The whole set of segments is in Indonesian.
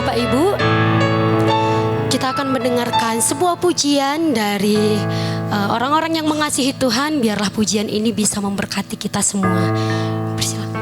Bapak Ibu, kita akan mendengarkan sebuah pujian dari orang-orang yang mengasihi Tuhan. Biarlah pujian ini bisa memberkati kita semua. Persilakan.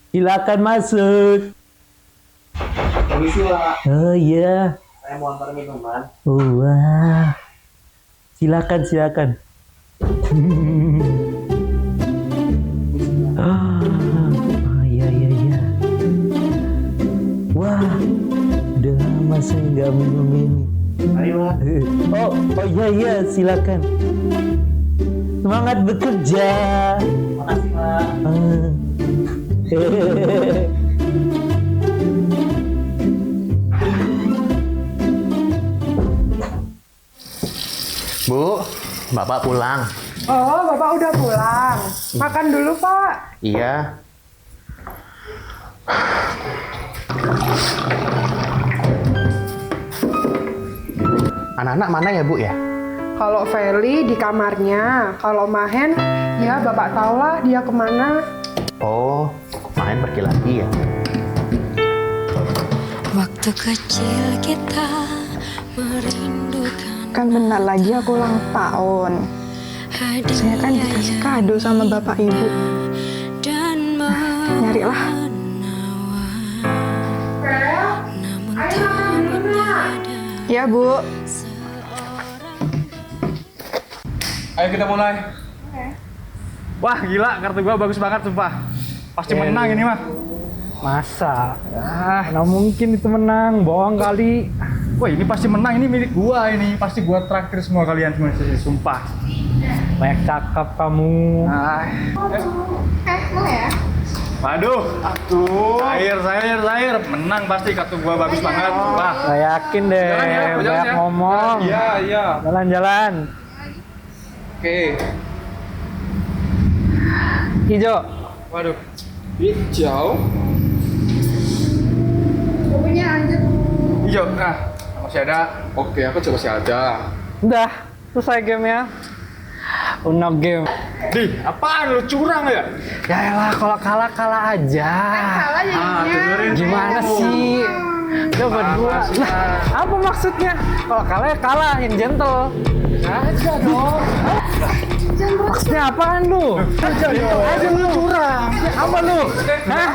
Silakan masuk. Permisi, Pak. Oh iya. Saya mau antar minuman. Oh, wah. Silakan, silakan. Oh, iya, iya, iya. Wah, udah lama saya nggak minum ini. Mari, Pak. Oh iya, iya, silakan. Semangat bekerja. Makasih, Pak. Bu, Bapak pulang. Oh, Bapak udah pulang. Makan dulu, Pak. Iya. Anak-anak mana ya, Bu ya? Kalau Feli di kamarnya, kalau Mahen, ya Bapak tahulah dia kemana. Oh, main pergi lagi ya? Waktu kecil kita merindukan Kan bentar lagi aku ulang tahun. Saya kan dikasih kado sama bapak ibu. dan Nyarilah. namun tak menyadari Ya bu. Ayo kita mulai. Wah gila, kartu gua bagus banget sumpah. Pasti menang ini mah. Masa? Nggak mungkin itu menang, bohong kali. Wah ini pasti menang, ini milik gua ini. Pasti gua traktir semua kalian semua di sini, sumpah. Banyak cakap kamu. Mau ya? Waduh, Cair. Menang pasti, kartu gua bagus banget. Wah. Saya yakin deh, Jalan ya, jalan banyak ya. ngomong. Iya. Jalan-jalan. Oke. Hijau. Waduh. Hijau. Hijau. Nah, masih ada. Oke, aku coba masih ada. Udah, selesai gamenya. Uno game. Di, apaan lu curang ya? Ya elah, kalau kalah aja. Dengerin. Gimana sih? Udah berdua. Nah, apa maksudnya? Kalau kalah ya kalah, yang gentle. Aja dong. Maksudnya apaan lu? Aja lu curang. Apa lu? Hah?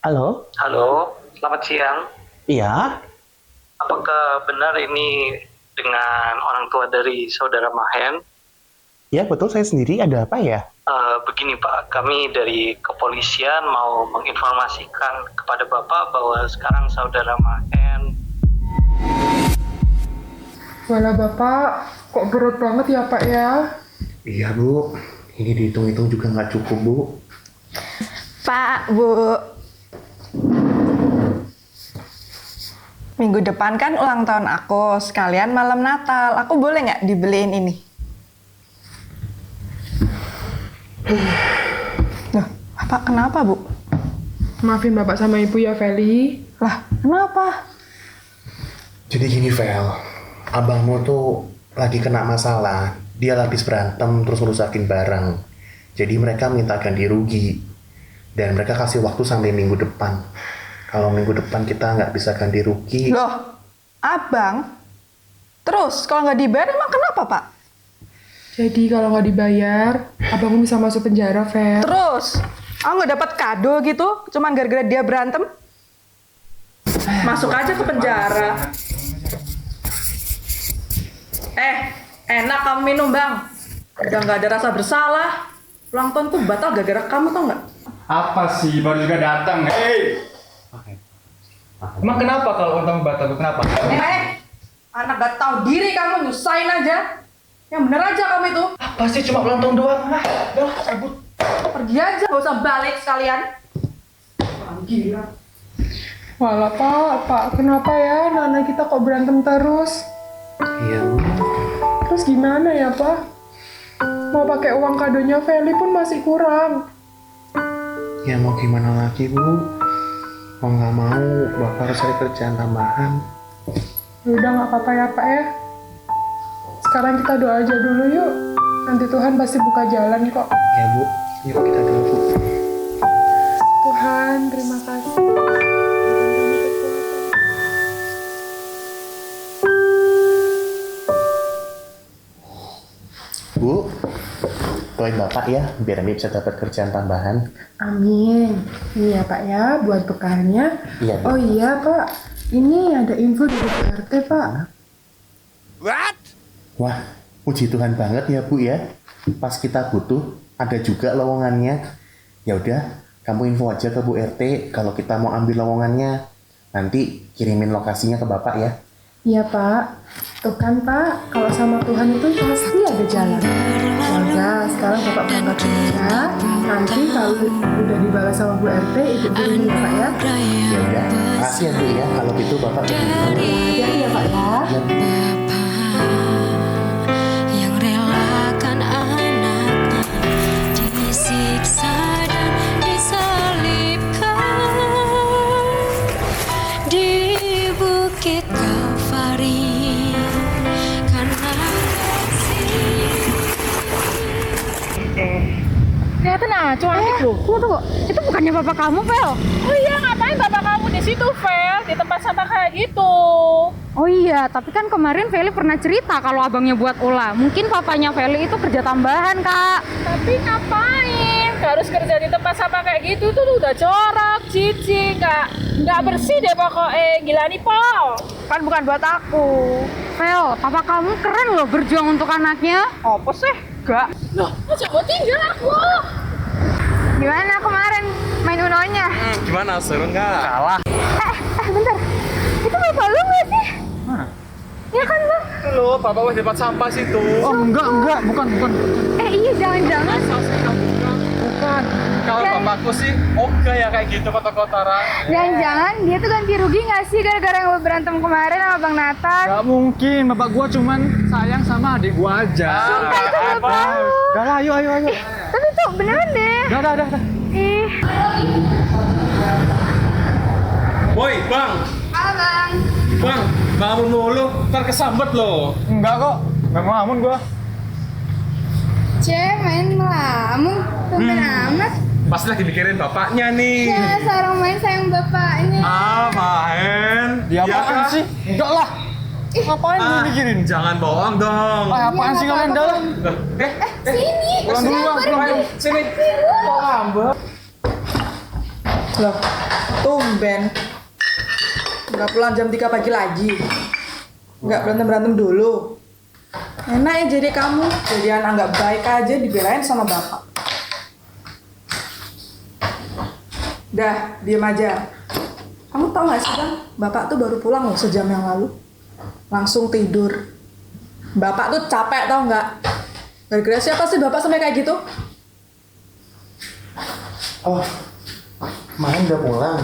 Halo? Halo, selamat siang. Iya? Apakah benar ini dengan orang tua dari saudara Mahen? Ya, betul, saya sendiri. Ada apa ya? Begini Pak, kami dari kepolisian mau menginformasikan kepada Bapak bahwa sekarang saudara Mahen... Walah Bapak, kok berat banget ya Pak ya? Iya, Bu. Ini dihitung-hitung juga nggak cukup, Bu. Pak, Bu. Minggu depan kan ulang tahun aku, sekalian malam Natal. Aku boleh nggak dibeliin ini? Loh, Bapak kenapa, Bu? Maafin Bapak sama Ibu ya Feli. Lah, kenapa? Jadi gini, Vel. Abangmu tuh lagi kena masalah. Dia habis berantem terus ngerusakin barang. Jadi mereka minta ganti rugi. Dan mereka kasih waktu sampai minggu depan. Kalau minggu depan kita nggak bisa ganti rugi... Loh, Abang? Terus, kalau nggak dibayar emang kenapa, Pak? Jadi kalau nggak dibayar, abangmu bisa masuk penjara, Fer. Terus, aku nggak dapat kado gitu, cuman gara-gara dia berantem? Masuk aja ke penjara. Enak kamu minum, Bang. Udah nggak ada rasa bersalah. Ulang tahun tuh batal gara-gara kamu, tau nggak? Apa sih, baru juga datang. Hei! Emang kenapa kalau ulang tahun batal? Kenapa? Anak gak tahu diri kamu, nyusahin aja. Yang bener aja kamu itu. Apa sih, cuma ulang tahun doang? Udah, cabut. Pergi aja, gak usah balik sekalian. Gila. Walah Pak, kenapa ya anak kita kok berantem terus? Iya, Bu. Terus gimana ya Pak? Mau pakai uang kadonya Feli pun masih kurang. Ya mau gimana lagi, Bu? Mau nggak mau, Bapak harus cari kerjaan tambahan. Ya udah nggak apa-apa ya Pak ya. Sekarang kita doa aja dulu yuk. Nanti Tuhan pasti buka jalan kok. Ya, Bu. Yuk kita dulu, Bu. Tuhan, terima kasih. Bu, doain Bapak ya, biar Andi bisa dapat kerjaan tambahan. Amin. Ini ya Pak ya, buat bekalnya. Iya, Bu. Oh iya Pak, ini ada info dari PRT Pak. Wah, puji Tuhan banget ya, Bu ya. Pas kita butuh, ada juga lowongannya. Ya udah, kamu info aja ke Bu RT kalau kita mau ambil lowongannya. Nanti kirimin lokasinya ke Bapak ya. Iya Pak, tuh kan Pak, kalau sama Tuhan itu pasti ada jalan. Semoga sekarang Bapak berangkat kerja, nanti kalau udah dibalas sama Bu RT, Ibu kirim ya Pak ya. Ya udah, Makasih ya Bu ya, kalau gitu Bapak dari Jadi ya Pak ya. yang relakan anaknya disiksa dan disalibkan di bukit Kalvari karena Kelihatan cuan itu. Tunggu. Itu bukannya bapak kamu, Vel? Oh iya, ngapain bapak kamu di situ, Vel? Di tempat sampah kayak gitu. Oh iya, tapi kan kemarin Feli pernah cerita kalau abangnya buat ulah. Mungkin papanya Feli itu kerja tambahan, Kak. Tapi ngapain? Harus kerja di tempat sampah kayak gitu tuh udah jorok, cici, nggak bersih deh pokoknya. Gila nih, Pol. Kan bukan buat aku. Vel, papa kamu keren loh berjuang untuk anaknya. Apa sih? Enggak. Loh, coba tinggal aku. Gimana kemarin main Uno-nya? Gimana, seru nggak? Kalah. Bentar. Itu bapak lu nggak sih? Mana? Iya kan, Bang? Halo, Bapak di tempat sampah situ. Oh enggak, bukan. Iya, jangan-jangan. Bukan. Kalau bapakku sih oke ya kayak gitu kotor-kotoran. Jangan-jangan dia tuh ganti rugi nggak sih gara-gara yang lo berantem kemarin sama Bang Nathan? Gak mungkin, bapak gua cuman sayang sama adik gua aja. Sumpah itu bapak lu. Udah lah, ayo. Tapi tuh beneran deh. Udah. Ih. Woi, Bang. Halo, Bang. Bang, bangun dulu, ntar kesambet loh. Enggak kok, nggak ngelamun gua. Main melamun, tumben amat. Pasti lagi mikirin bapaknya nih. Ya, seorang main sayang bapaknya. Main. Dia Iya apaan kan? sih? Enggak lah. Ngapain lu mikirin? Jangan bohong dong. Apaan sih kalian dah? Sini. Pulang dulu Bang. Sini. Kok ngambek? Loh, tumben. Nggak pulang jam 3 pagi lagi. Nggak berantem-berantem dulu. Enak ya jadi kamu. Jadi anak nggak baik aja dibelain sama bapak. Dah, diem aja. Kamu tau gak sih Bang, bapak tuh baru pulang loh sejam yang lalu. Langsung tidur. Bapak tuh capek tau nggak? Gara-gara siapa sih bapak sampai kayak gitu? Oh, Mahen udah pulang.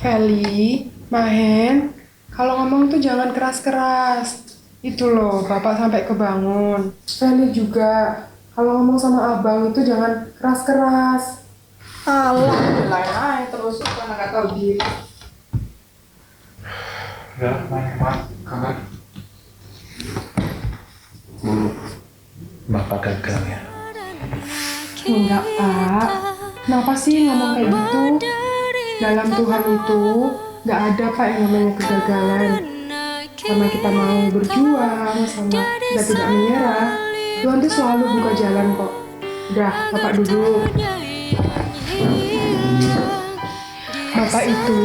Feli, Mahen, kalau ngomong tuh jangan keras-keras. Itu loh, bapak sampai kebangun. Feli juga, kalau ngomong sama abang itu jangan keras-keras. Alah, lain aja terus karena nggak tahu diri. Ya, main kamar. Bapak gagal ya. Enggak, Pak. Kenapa sih ngomong kayak gitu? Dalam Tuhan itu nggak ada Pak yang namanya kegagalan. Sama kita mau berjuang, sama kita tidak menyerah, Tuhan tuh selalu buka jalan kok. Udah, Bapak duduk. Bapak itu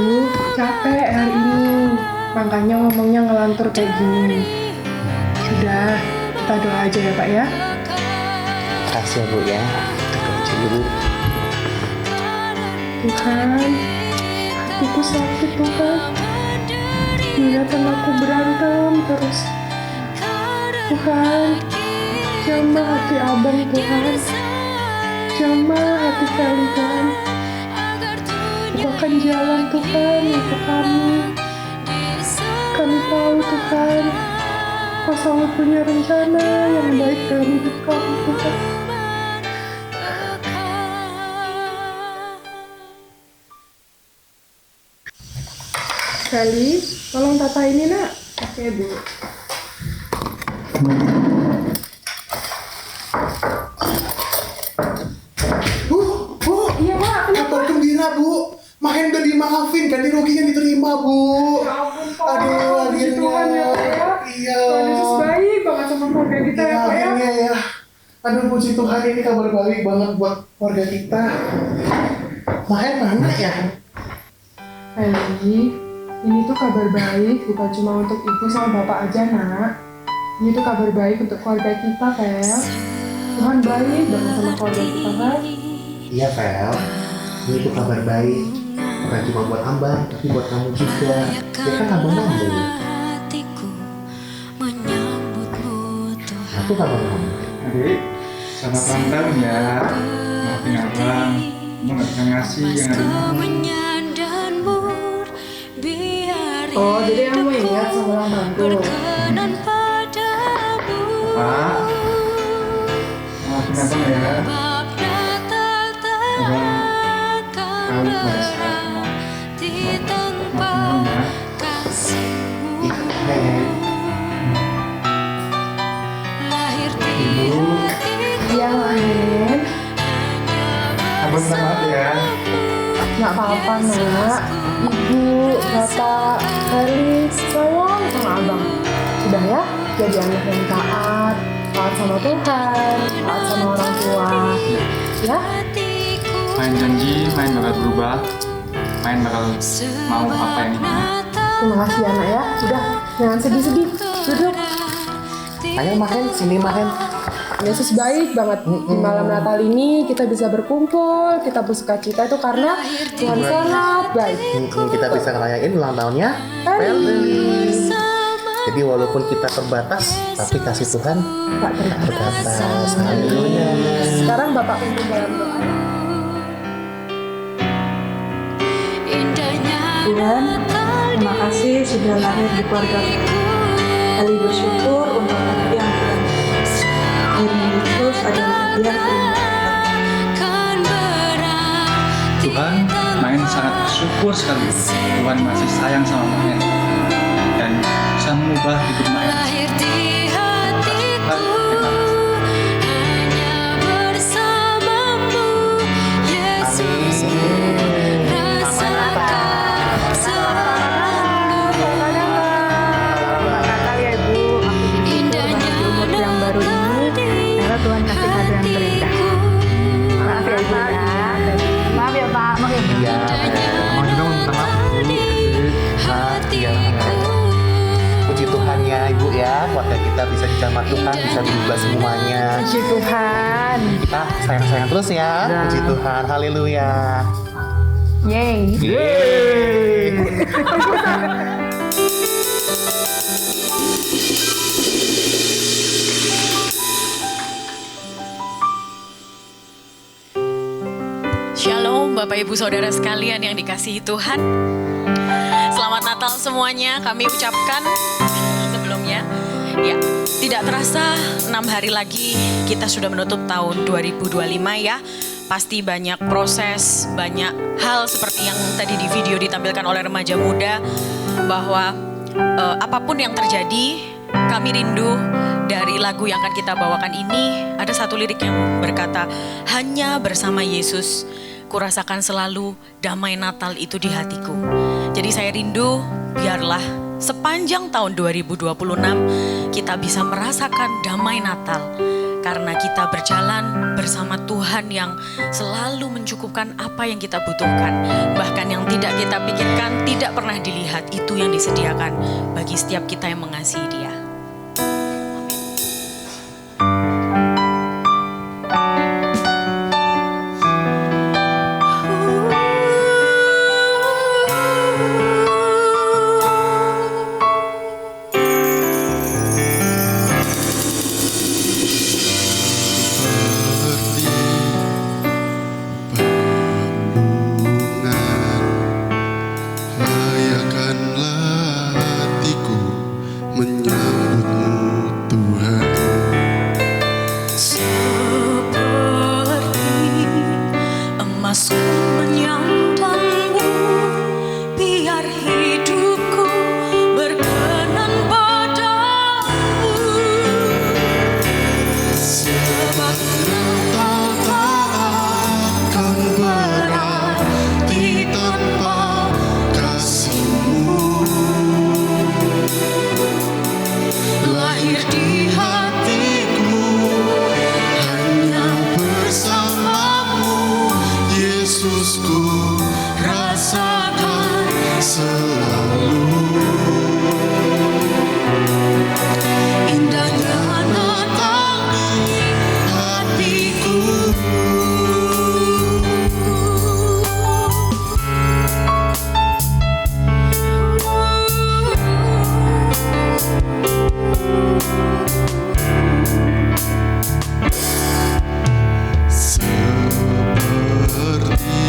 capek hari ini, makanya ngomongnya ngelantur kayak gini. Sudah, kita doa aja ya Pak ya. Kasih ya Bu ya. Kita kerja dulu. Tuhan, hatiku sakit Tuhan. Biarkan aku berantem terus. Tuhan, jamah hati abang Tuhan. Jamah hati kali Tuhan. Bukakan jalan Tuhan untuk kami. Kami tahu Tuhan, Kau selalu punya rencana yang baik dalam hidup kami Tuhan. Kali, tolong tata ini nak. Oke Bu. Bu, Iya Mak, kabar gembira Bu. Mahen udah dimaafin, ganti ruginya diterima Bu. ya ampun Pak. Aduh, Puji Tuhan ya Pak ya. Iya. Tuhan Yesus baik banget sama keluarga kita ya Pak ya. Akhirnya ya. Aduh, puji Tuhan ini kabar baik banget buat keluarga kita. Mahen mana ya? Eli, ini tuh kabar baik bukan cuma untuk ibu sama bapak aja nak. Ini tuh kabar baik untuk keluarga kita, Fel. Tuhan baik banget sama keluarga kita kan. Iya, Fel. Ini tuh kabar baik. Bukan cuma buat Abang, tapi buat kamu juga. Ya kan Abang nambah. Aku kabar kamu. Adik, selamat ulang tahun ya. Maafin abang. Abang nggak bisa ngasih yang ada di sini. Oh, jadi kamu ingat sama ulang tahunku? Pak, maafin abang ya. Abang tahu pada saat maafin abang ya. Ibu, Iya, Main. abang minta maaf ya. Nggak apa-apa, Nak. Ibu, Bapak, Felix, sayang sama Abang. Sudah ya, jadi anak yang taat sama Tuhan, taat sama orang tua. Ya? Main janji, main bakal berubah. Main bakal mau apa yang mau. Terima kasih ya, Nak ya. Udah, jangan sedih-sedih. Duduk. Ayo Mahen, sini Mahen. Yesus baik banget. Di malam Natal ini kita bisa berkumpul, kita bersuka cita itu karena Tuhan sangat baik. Kita bisa ngerayain ulang tahunnya Felix. Jadi walaupun kita terbatas, tapi kasih Tuhan Tak terbatas. Haleluya. Sekarang Bapak pimpin dalam doa. Tuhan, terima kasih sudah lahir di keluarga kami. Kami bersyukur untuk hati yang Tuhan. Akhirnya Yesus adalah bagian Tuhan, Main sangat bersyukur sekali Tuhan masih sayang sama Main dan bisa mengubah hidup Main. Tuhan kasih kado yang terindah. Maaf ya Ibu ya. Maaf ya Pak. Maaf ya. Iya, Mau juga mau minta maaf. iya. Puji Tuhan ya Ibu ya, keluarga kita bisa dijamah Tuhan, bisa berubah semuanya. Puji Tuhan. Kita sayang-sayang terus ya. Puji Tuhan, haleluya. Yeay. Shalom Bapak Ibu Saudara sekalian yang dikasihi Tuhan. Selamat Natal semuanya kami ucapkan sebelumnya. Ya, tidak terasa 6 hari lagi kita sudah menutup tahun 2025 ya. Pasti banyak proses, banyak hal seperti yang tadi di video ditampilkan oleh remaja muda. Bahwa apapun yang terjadi, kami rindu dari lagu yang akan kita bawakan ini. Ada satu lirik yang berkata, hanya bersama Yesus kurasakan selalu damai Natal itu di hatiku. Jadi saya rindu biarlah sepanjang tahun 2026 kita bisa merasakan damai Natal. Karena kita berjalan bersama Tuhan yang selalu mencukupkan apa yang kita butuhkan. Bahkan yang tidak kita pikirkan, tidak pernah dilihat, itu yang disediakan bagi setiap kita yang mengasihi Dia. Seperti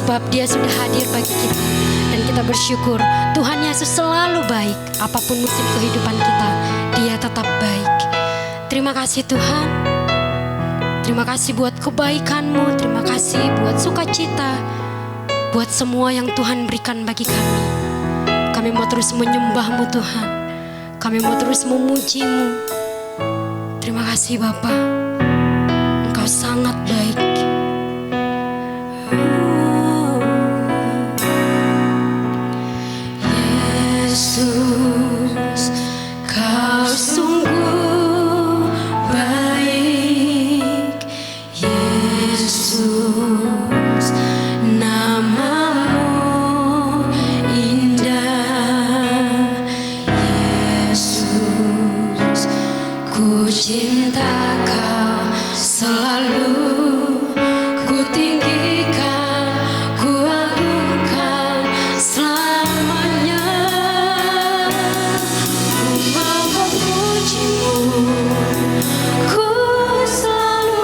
Sebab dia sudah hadir bagi kita. Dan kita bersyukur Tuhan Yesus selalu baik. Apapun musim kehidupan kita, dia tetap baik. Terima kasih Tuhan. Terima kasih buat kebaikan-Mu. Terima kasih buat sukacita, buat semua yang Tuhan berikan bagi kami. Kami mau terus menyembah-Mu Tuhan. Kami mau terus memuji-Mu. Terima kasih Bapa. Engkau sangat baik. Yesus, Kau sungguh baik. Yesus, nama-Mu indah. Yesus, ku cinta Kau selalu. Ku tinggikan, ku agungkan selamanya. Ku selalu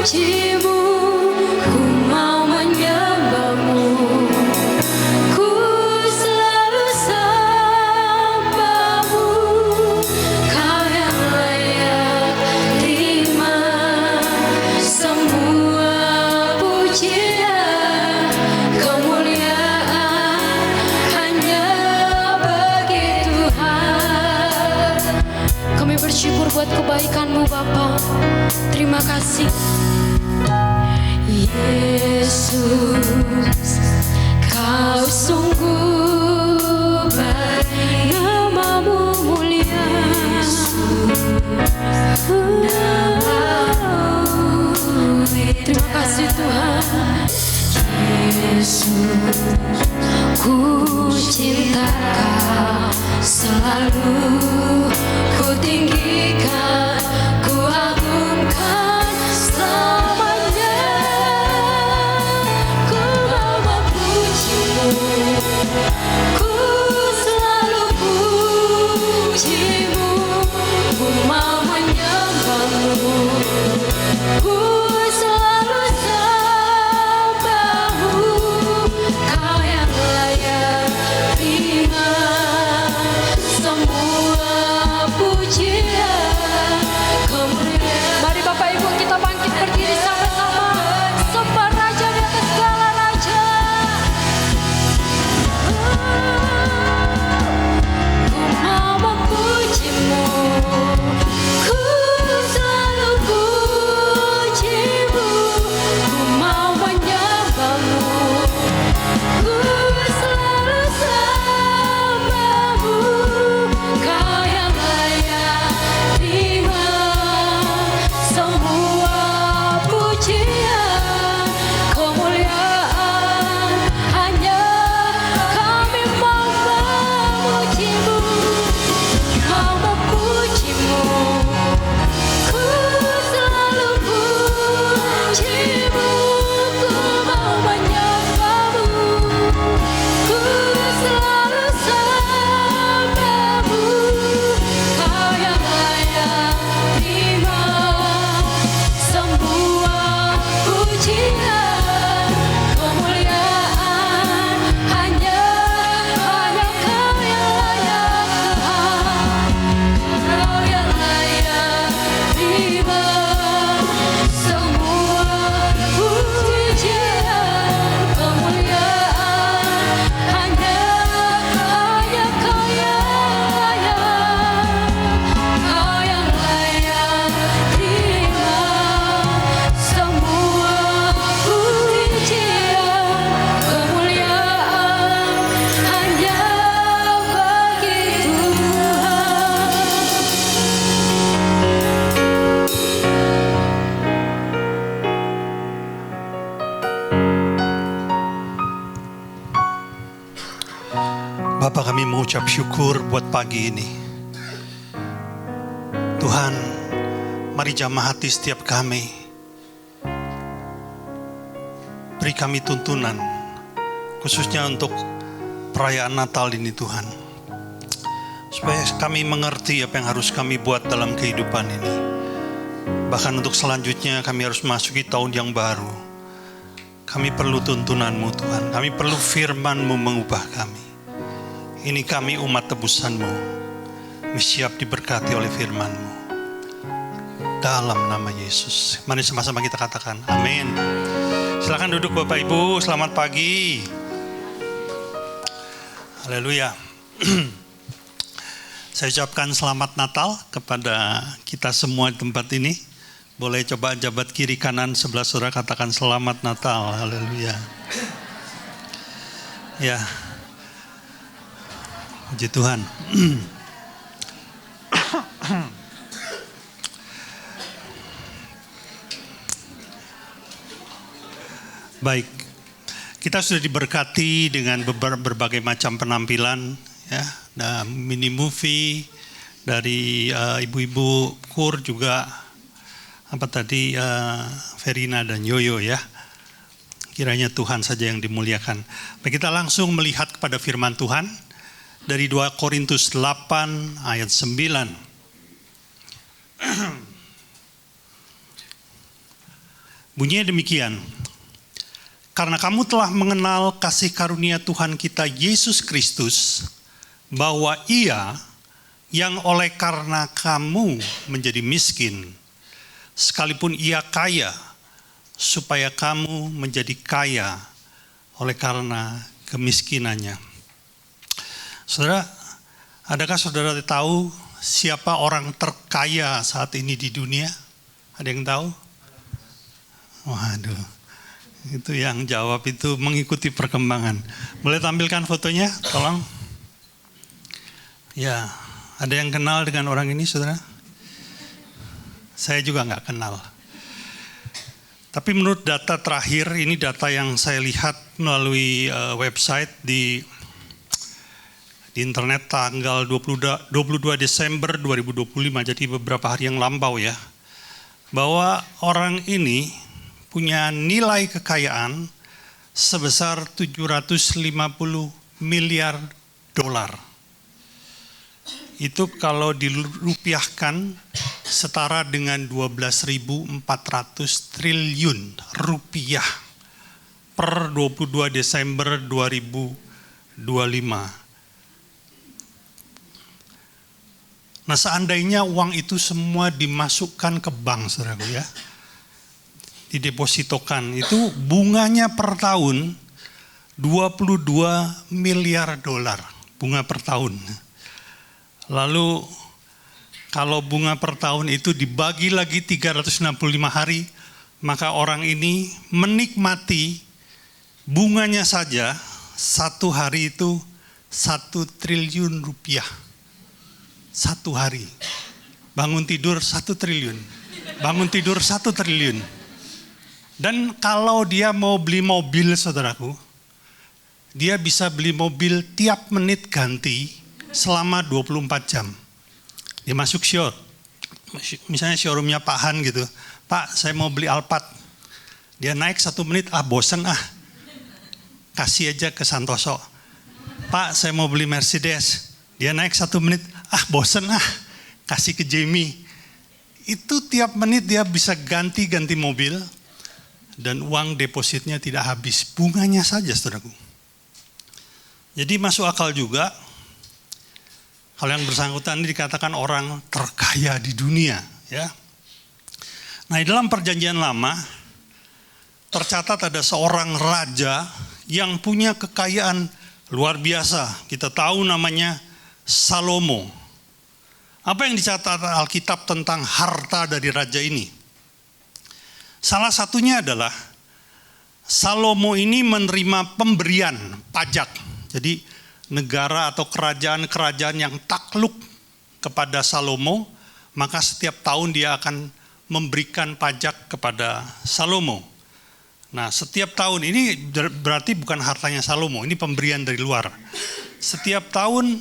puji-Mu, ku mau menyembah-Mu, ku selalu sembah-Mu. Kau yang layak terima semua pujian, kemuliaan hanya bagi Tuhan. Kami bersyukur buat kebaikan-Mu Bapa. Terima kasih Yesus, Kau sungguh baik. Nama-Mu mulia. Terima kasih Tuhan. Yesus, ku cinta Kau selalu. Ku tinggikan ku selalu sembahmu, Kau yang layak terima semua pujian, kemuliaan. Mari Bapak Ibu kita bangkit berdiri sama-sama, sembah Raja di atas segala raja. Ku mau memujimu, ku selalu pujimu, ku mau menyembahmu, ku selalu sembahmu, Kau yang layak terima semua pujian, kemuliaan. Hanya kami mau memujimu, mau memujimu, ku selalu pujimu, ku mau menyembahmu, ku selalu sembahmu, Kau yang layak terima semua pujian, kemuliaan. Hanya Kau yang layak Tuhan, Kau yang layak terima semua pujian, kemuliaan. Hanya Kau yang layak terima semua pujian, kemuliaan. Hanya bagi Bapak, kami mengucap syukur buat pagi ini. Tuhan, mari jamah hati setiap kami. Beri kami tuntunan, khususnya untuk perayaan Natal ini Tuhan. Supaya kami mengerti apa yang harus kami buat dalam kehidupan ini. Bahkan untuk selanjutnya kami harus masuki tahun yang baru. Kami perlu tuntunan-Mu Tuhan. Kami perlu firman-Mu mengubah kami. Ini kami umat tebusan-Mu, siap diberkati oleh firman-Mu. Dalam nama Yesus. Mari sama-sama kita katakan, amin. Silakan duduk Bapak Ibu, selamat pagi. Haleluya. Saya ucapkan selamat Natal kepada kita semua di tempat ini. Boleh coba jabat kiri kanan sebelah saudara, katakan selamat Natal. Haleluya. Ya. Puji Tuhan. Baik, kita sudah diberkati dengan berbagai macam penampilan, ya, ada mini movie dari ibu-ibu kur juga, apa tadi Verina dan Yoyo ya. Kiranya Tuhan saja yang dimuliakan. Baik, kita langsung melihat kepada firman Tuhan. Dari 2 Korintus 8 ayat 9. Bunyinya demikian. Karena kamu telah mengenal kasih karunia Tuhan kita Yesus Kristus, bahwa Ia yang oleh karena kamu menjadi miskin, sekalipun Ia kaya, supaya kamu menjadi kaya oleh karena kemiskinannya. Saudara, adakah saudara tahu siapa orang terkaya saat ini di dunia? Ada yang tahu? Waduh, itu yang jawab itu mengikuti perkembangan. Boleh tampilkan fotonya, tolong? Ya, ada yang kenal dengan orang ini, saudara? Saya juga nggak kenal. Tapi menurut data terakhir, ini data yang saya lihat melalui website di internet tanggal 22 Desember 2025, jadi beberapa hari yang lampau ya, bahwa orang ini punya nilai kekayaan sebesar 750 miliar dolar. itu kalau dirupiahkan setara dengan 12.400 triliun rupiah per 22 Desember 2025. Nah, seandainya uang itu semua dimasukkan ke bank, saudaraku ya, didepositokan, itu bunganya per tahun 22 miliar dolar, bunga per tahun. Lalu kalau bunga per tahun itu dibagi lagi 365 hari, maka orang ini menikmati bunganya saja satu hari itu 1 triliun rupiah. Satu hari. Bangun tidur 1 triliun. Bangun tidur 1 triliun. Dan kalau dia mau beli mobil, saudaraku, dia bisa beli mobil tiap menit ganti selama 24 jam. Dia masuk showroom. Misalnya showroomnya Pak Han gitu. Pak, saya mau beli Alphard. Dia naik 1 menit, bosen kasih aja ke Santoso. Pak, saya mau beli Mercedes. Dia naik 1 menit, bosen kasih ke Jamie. Itu tiap menit dia bisa ganti-ganti mobil dan uang depositnya tidak habis. Bunganya saja, saudaraku. Jadi masuk akal juga kalau yang bersangkutan ini dikatakan orang terkaya di dunia, ya. Nah, di dalam Perjanjian Lama tercatat ada seorang raja yang punya kekayaan luar biasa. Kita tahu namanya Salomo. Apa yang dicatat Alkitab tentang harta dari raja ini? Salah satunya adalah Salomo ini menerima pemberian pajak. Jadi negara atau kerajaan-kerajaan yang takluk kepada Salomo, maka setiap tahun dia akan memberikan pajak kepada Salomo. Nah, setiap tahun ini berarti bukan hartanya Salomo, ini pemberian dari luar. Setiap tahun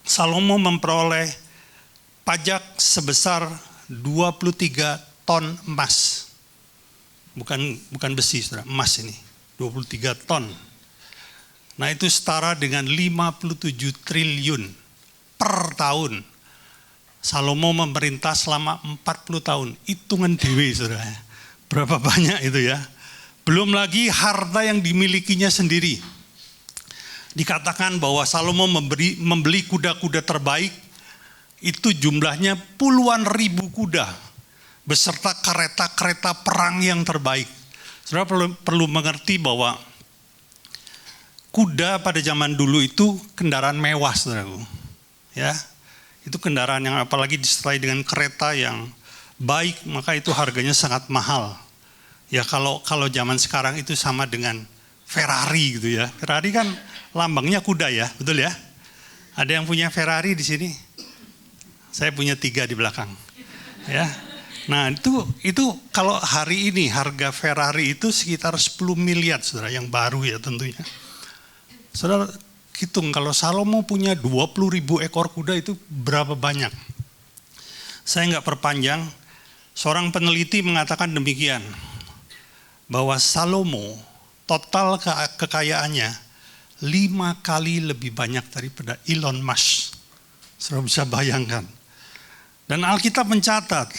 Salomo memperoleh pajak sebesar 23 ton emas. Bukan besi, saudara, emas ini. 23 ton. Nah, itu setara dengan 57 triliun per tahun. Salomo memerintah selama 40 tahun. Hitungan dewe, saudara. Berapa banyak itu ya. Belum lagi harta yang dimilikinya sendiri. Dikatakan bahwa Salomo membeli kuda-kuda terbaik, itu jumlahnya puluhan ribu kuda, beserta kereta-kereta perang yang terbaik. Saudara perlu mengerti bahwa kuda pada zaman dulu itu kendaraan mewah, saudaraku. Ya, itu kendaraan yang apalagi disertai dengan kereta yang baik, maka itu harganya sangat mahal. Ya kalau zaman sekarang itu sama dengan Ferrari gitu ya. Ferrari kan lambangnya kuda ya, betul ya? Ada yang punya Ferrari di sini? Saya punya 3 di belakang. Ya. Nah, itu kalau hari ini harga Ferrari itu sekitar 10 miliar, saudara, yang baru ya tentunya. Saudara hitung kalau Salomo punya 20.000 ekor kuda itu berapa banyak? Saya nggak perpanjang. Seorang peneliti mengatakan demikian, bahwa Salomo total kekayaannya 5 kali lebih banyak daripada Elon Musk. Saudara bisa bayangkan. Dan Alkitab mencatat,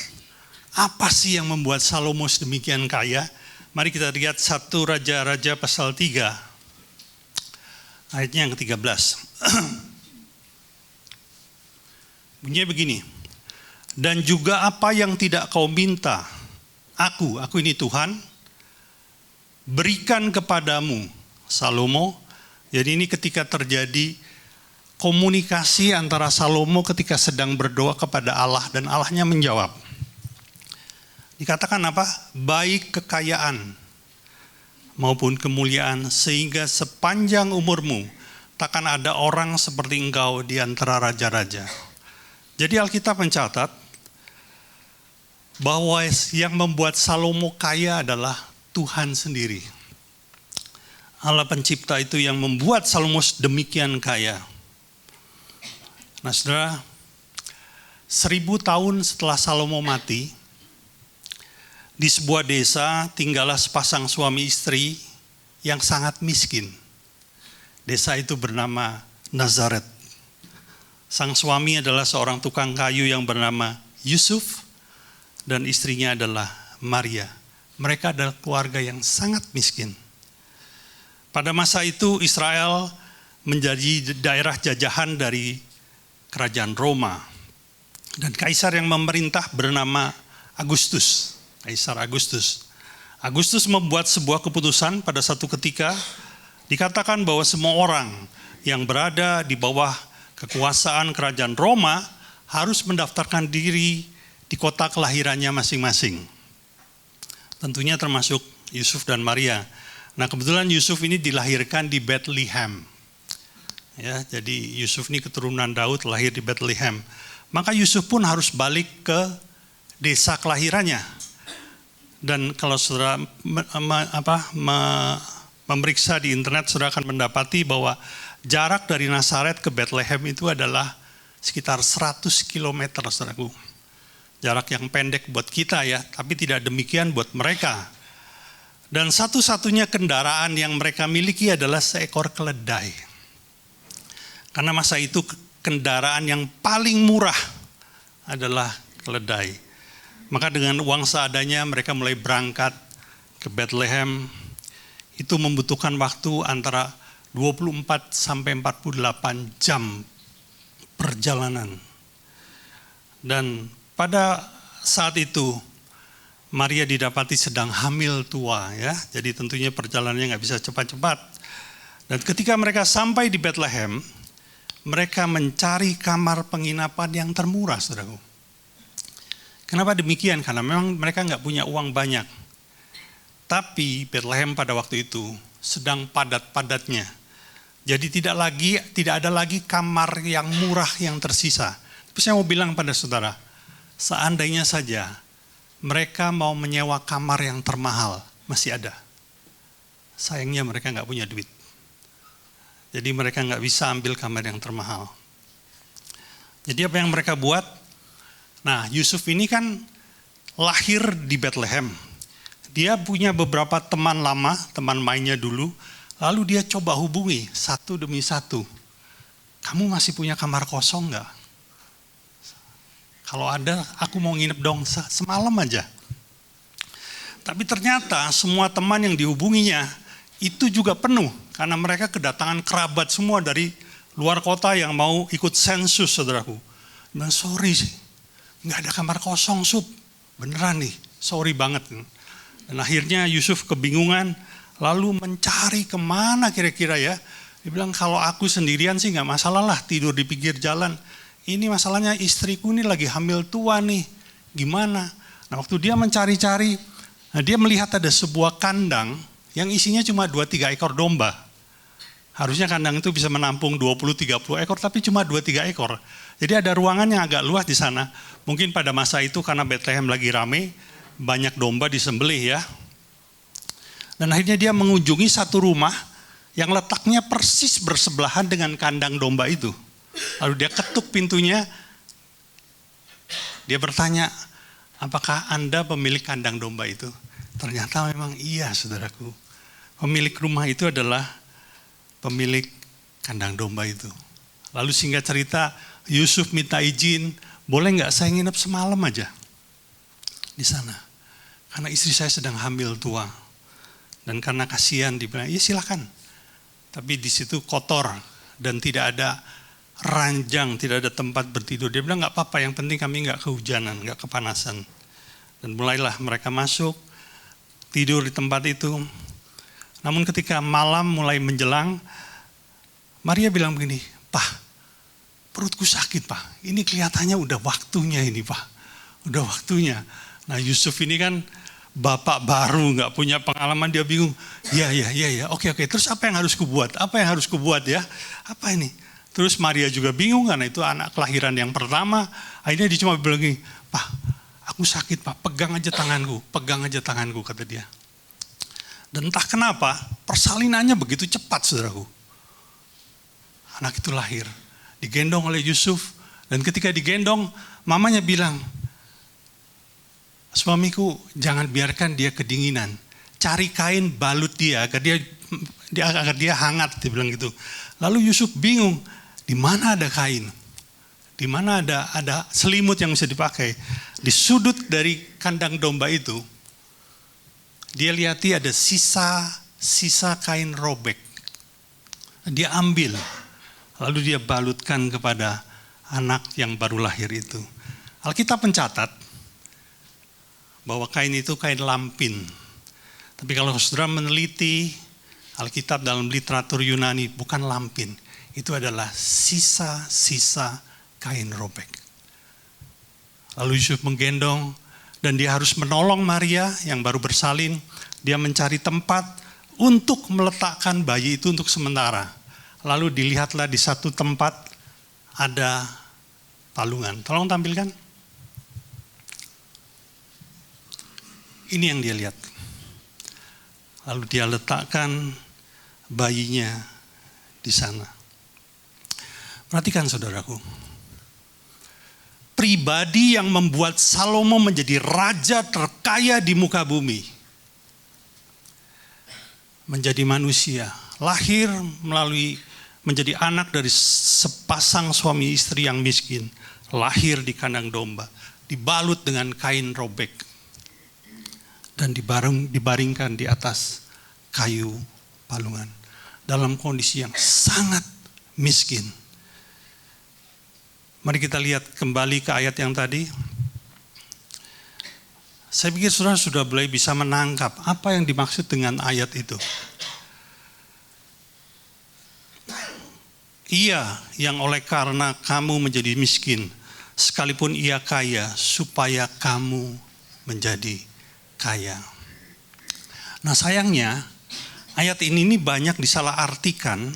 apa sih yang membuat Salomo sedemikian kaya? Mari kita lihat 1 Raja-Raja pasal 3, ayatnya yang ke-13. Bunyinya begini, dan juga apa yang tidak kau minta, aku ini Tuhan, berikan kepadamu, Salomo. Jadi ini ketika terjadi komunikasi antara Salomo ketika sedang berdoa kepada Allah dan Allahnya menjawab. Dikatakan apa? Baik kekayaan maupun kemuliaan, sehingga sepanjang umurmu takkan ada orang seperti engkau di antara raja-raja. Jadi Alkitab mencatat bahwa yang membuat Salomo kaya adalah Tuhan sendiri. Allah pencipta itu yang membuat Salomo demikian kaya. Nah, saudara, 1000 tahun setelah Salomo mati, di sebuah desa tinggallah sepasang suami istri yang sangat miskin. Desa itu bernama Nazaret. Sang suami adalah seorang tukang kayu yang bernama Yusuf dan istrinya adalah Maria. Mereka adalah keluarga yang sangat miskin. Pada masa itu Israel menjadi daerah jajahan dari kerajaan Roma. Dan kaisar yang memerintah bernama Agustus. Kaisar Agustus. Agustus membuat sebuah keputusan pada satu ketika, dikatakan bahwa semua orang yang berada di bawah kekuasaan kerajaan Roma harus mendaftarkan diri di kota kelahirannya masing-masing. Tentunya termasuk Yusuf dan Maria. Nah, kebetulan Yusuf ini dilahirkan di Bethlehem. Ya, jadi Yusuf ini keturunan Daud, lahir di Bethlehem. Maka Yusuf pun harus balik ke desa kelahirannya. Dan kalau saudara memeriksa di internet, saudara akan mendapati bahwa jarak dari Nazaret ke Bethlehem itu adalah sekitar 100 km, saudaraku. Jarak yang pendek buat kita ya, tapi tidak demikian buat mereka. Dan satu-satunya kendaraan yang mereka miliki adalah seekor keledai. Karena masa itu kendaraan yang paling murah adalah keledai. Maka dengan uang seadanya mereka mulai berangkat ke Bethlehem. Itu membutuhkan waktu antara 24 sampai 48 jam perjalanan. Dan pada saat itu Maria didapati sedang hamil tua ya. Jadi tentunya perjalanannya nggak bisa cepat-cepat. Dan ketika mereka sampai di Bethlehem, mereka mencari kamar penginapan yang termurah, saudaraku. Kenapa demikian? Karena memang mereka nggak punya uang banyak. Tapi Bethlehem pada waktu itu sedang padat-padatnya. Jadi tidak ada lagi kamar yang murah yang tersisa. Tapi saya mau bilang pada saudara, seandainya saja mereka mau menyewa kamar yang termahal, masih ada. Sayangnya mereka nggak punya duit. Jadi mereka nggak bisa ambil kamar yang termahal. Jadi apa yang mereka buat? Nah, Yusuf ini kan lahir di Bethlehem. Dia punya beberapa teman lama, teman mainnya dulu. Lalu dia coba hubungi satu demi satu. Kamu masih punya kamar kosong nggak? Kalau ada, aku mau nginep dong semalam aja. Tapi ternyata semua teman yang dihubunginya itu juga penuh. Karena mereka kedatangan kerabat semua dari luar kota yang mau ikut sensus, saudaraku. Bilang, sorry sih. Nggak ada kamar kosong, Sup. Beneran nih, sorry banget. Dan akhirnya Yusuf kebingungan, lalu mencari kemana kira-kira ya. Dia bilang, kalau aku sendirian sih nggak masalah lah tidur di pinggir jalan. Ini masalahnya istriku ini lagi hamil tua nih, gimana? Nah, waktu dia mencari-cari, nah dia melihat ada sebuah kandang yang isinya cuma 2-3 ekor domba. Harusnya kandang itu bisa menampung 20-30 ekor, tapi cuma 2-3 ekor. Jadi ada ruangan yang agak luas di sana. Mungkin pada masa itu karena Bethlehem lagi rame, banyak domba disembelih ya. Dan akhirnya dia mengunjungi satu rumah yang letaknya persis bersebelahan dengan kandang domba itu. Lalu dia ketuk pintunya, dia bertanya, apakah Anda pemilik kandang domba itu? Ternyata memang iya, saudaraku. Pemilik rumah itu adalah pemilik kandang domba itu. Lalu singkat cerita, Yusuf minta izin, boleh nggak saya nginep semalam aja di sana? Karena istri saya sedang hamil tua. Dan karena kasihan, dibilang, iya silakan. Tapi di situ kotor dan tidak ada ranjang, tidak ada tempat bertidur. Dia bilang nggak apa-apa, yang penting kami nggak kehujanan, nggak kepanasan. Dan mulailah mereka masuk, tidur di tempat itu. Namun ketika malam mulai menjelang, Maria bilang begini, Pak, perutku sakit Pak, ini kelihatannya udah waktunya ini Pak, udah waktunya. Nah Yusuf ini kan bapak baru, nggak punya pengalaman, dia bingung, ya, oke, terus apa yang harus kubuat, ya, apa ini? Terus Maria juga bingung karena itu anak kelahiran yang pertama, akhirnya dia cuma bilang gini, Pak, aku sakit Pak, pegang aja tanganku, kata dia. Dan entah kenapa persalinannya begitu cepat, saudaraku. Anak itu lahir, digendong oleh Yusuf, dan ketika digendong, mamanya bilang, suamiku jangan biarkan dia kedinginan, cari kain balut dia agar dia hangat, dia bilang gitu. Lalu Yusuf bingung, di mana ada kain? di mana ada selimut yang bisa dipakai. Di sudut dari kandang domba itu, dia lihati ada sisa kain robek. Dia ambil, lalu dia balutkan kepada anak yang baru lahir itu. Alkitab mencatat bahwa kain itu kain lampin. Tapi kalau saudara meneliti Alkitab dalam literatur Yunani, bukan lampin. Itu adalah sisa-sisa kain robek. Lalu Yusuf menggendong dan dia harus menolong Maria yang baru bersalin. Dia mencari tempat untuk meletakkan bayi itu untuk sementara. Lalu dilihatlah di satu tempat ada palungan. Tolong tampilkan. Ini yang dia lihat. Lalu dia letakkan bayinya di sana. Perhatikan saudaraku. Pribadi yang membuat Salomo menjadi raja terkaya di muka bumi. Menjadi manusia. Lahir melalui menjadi anak dari sepasang suami istri yang miskin. Lahir di kandang domba. Dibalut dengan kain robek. Dan dibaringkan di atas kayu palungan. Dalam kondisi yang sangat miskin. Mari kita lihat kembali ke ayat yang tadi. Saya pikir saudara sudah mulai bisa menangkap apa yang dimaksud dengan ayat itu. Ia yang oleh karena kamu menjadi miskin, sekalipun ia kaya, supaya kamu menjadi kaya. Nah sayangnya, ayat ini banyak disalahartikan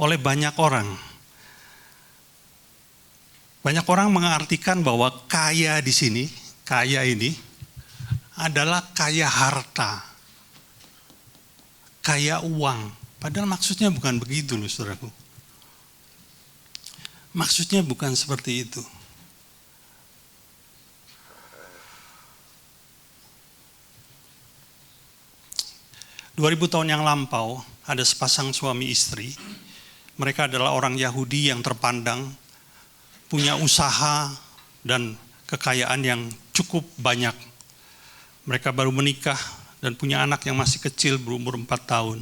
oleh banyak orang. Banyak orang mengartikan bahwa kaya di sini, kaya ini adalah kaya harta, kaya uang. Padahal maksudnya bukan begitu loh saudaraku. Maksudnya bukan seperti itu. Tahun yang lampau, ada sepasang suami istri. Mereka adalah orang Yahudi yang terpandang, punya usaha dan kekayaan yang cukup banyak. Mereka baru menikah dan punya anak yang masih kecil berumur 4 tahun.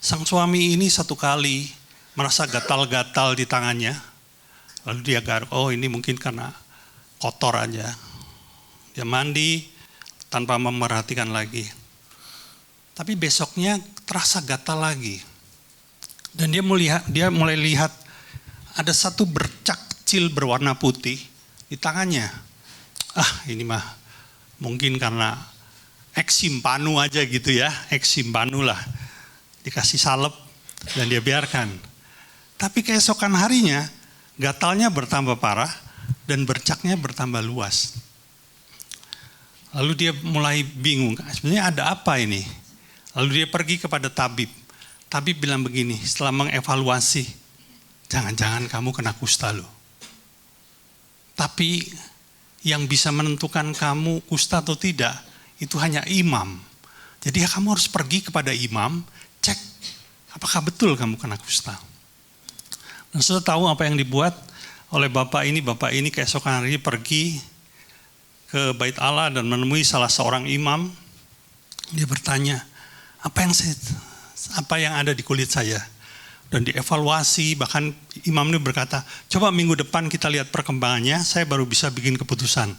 Sang suami ini satu kali merasa gatal-gatal di tangannya. Lalu dia garuk, oh ini mungkin karena kotor aja. Dia mandi tanpa memerhatikan lagi. Tapi besoknya terasa gatal lagi. Dan dia mulai lihat ada satu bercak kecil berwarna putih di tangannya. Ini mah mungkin karena eksim panu aja gitu ya. Eksim panu lah. Dikasih salep dan dia biarkan. Tapi keesokan harinya gatalnya bertambah parah dan bercaknya bertambah luas. Lalu dia mulai bingung, sebenarnya ada apa ini? Lalu dia pergi kepada tabib. Tabib bilang begini, setelah mengevaluasi, jangan-jangan kamu kena kusta loh. Tapi yang bisa menentukan kamu kusta atau tidak, itu hanya imam. Jadi kamu harus pergi kepada imam, cek apakah betul kamu kena kusta. Dan sudah tahu apa yang dibuat oleh bapak ini keesokan hari pergi ke Bait Allah dan menemui salah seorang imam. Dia bertanya, apa yang ada di kulit saya? Dan dievaluasi, bahkan imam ini berkata, coba minggu depan kita lihat perkembangannya, saya baru bisa bikin keputusan.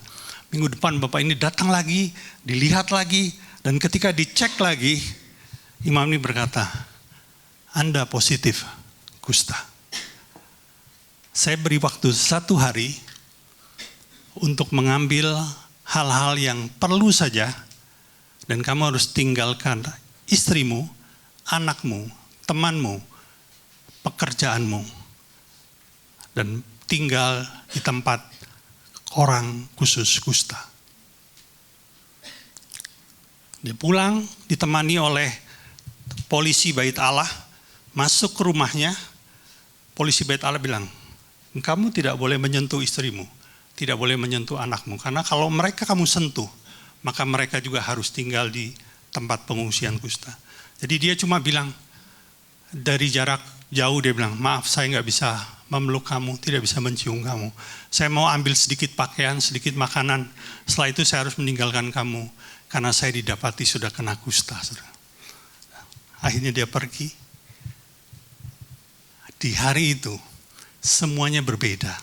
Minggu depan bapak ini datang lagi, dilihat lagi, dan ketika dicek lagi, imam ini berkata, Anda positif kusta. Saya beri waktu 1 hari untuk mengambil hal-hal yang perlu saja, dan kamu harus tinggalkan istrimu, anakmu, temanmu, pekerjaanmu, dan tinggal di tempat orang khusus kusta. Dia pulang ditemani oleh polisi Bait Allah, masuk ke rumahnya, polisi Bait Allah bilang, kamu tidak boleh menyentuh istrimu, tidak boleh menyentuh anakmu, karena kalau mereka kamu sentuh, maka mereka juga harus tinggal di tempat pengungsian kusta. Jadi dia cuma bilang, dari jarak jauh dia bilang, maaf saya nggak bisa memeluk kamu, tidak bisa mencium kamu. Saya mau ambil sedikit pakaian, sedikit makanan. Setelah itu saya harus meninggalkan kamu karena saya didapati sudah kena kusta. Saudara. Akhirnya dia pergi. Di hari itu semuanya berbeda.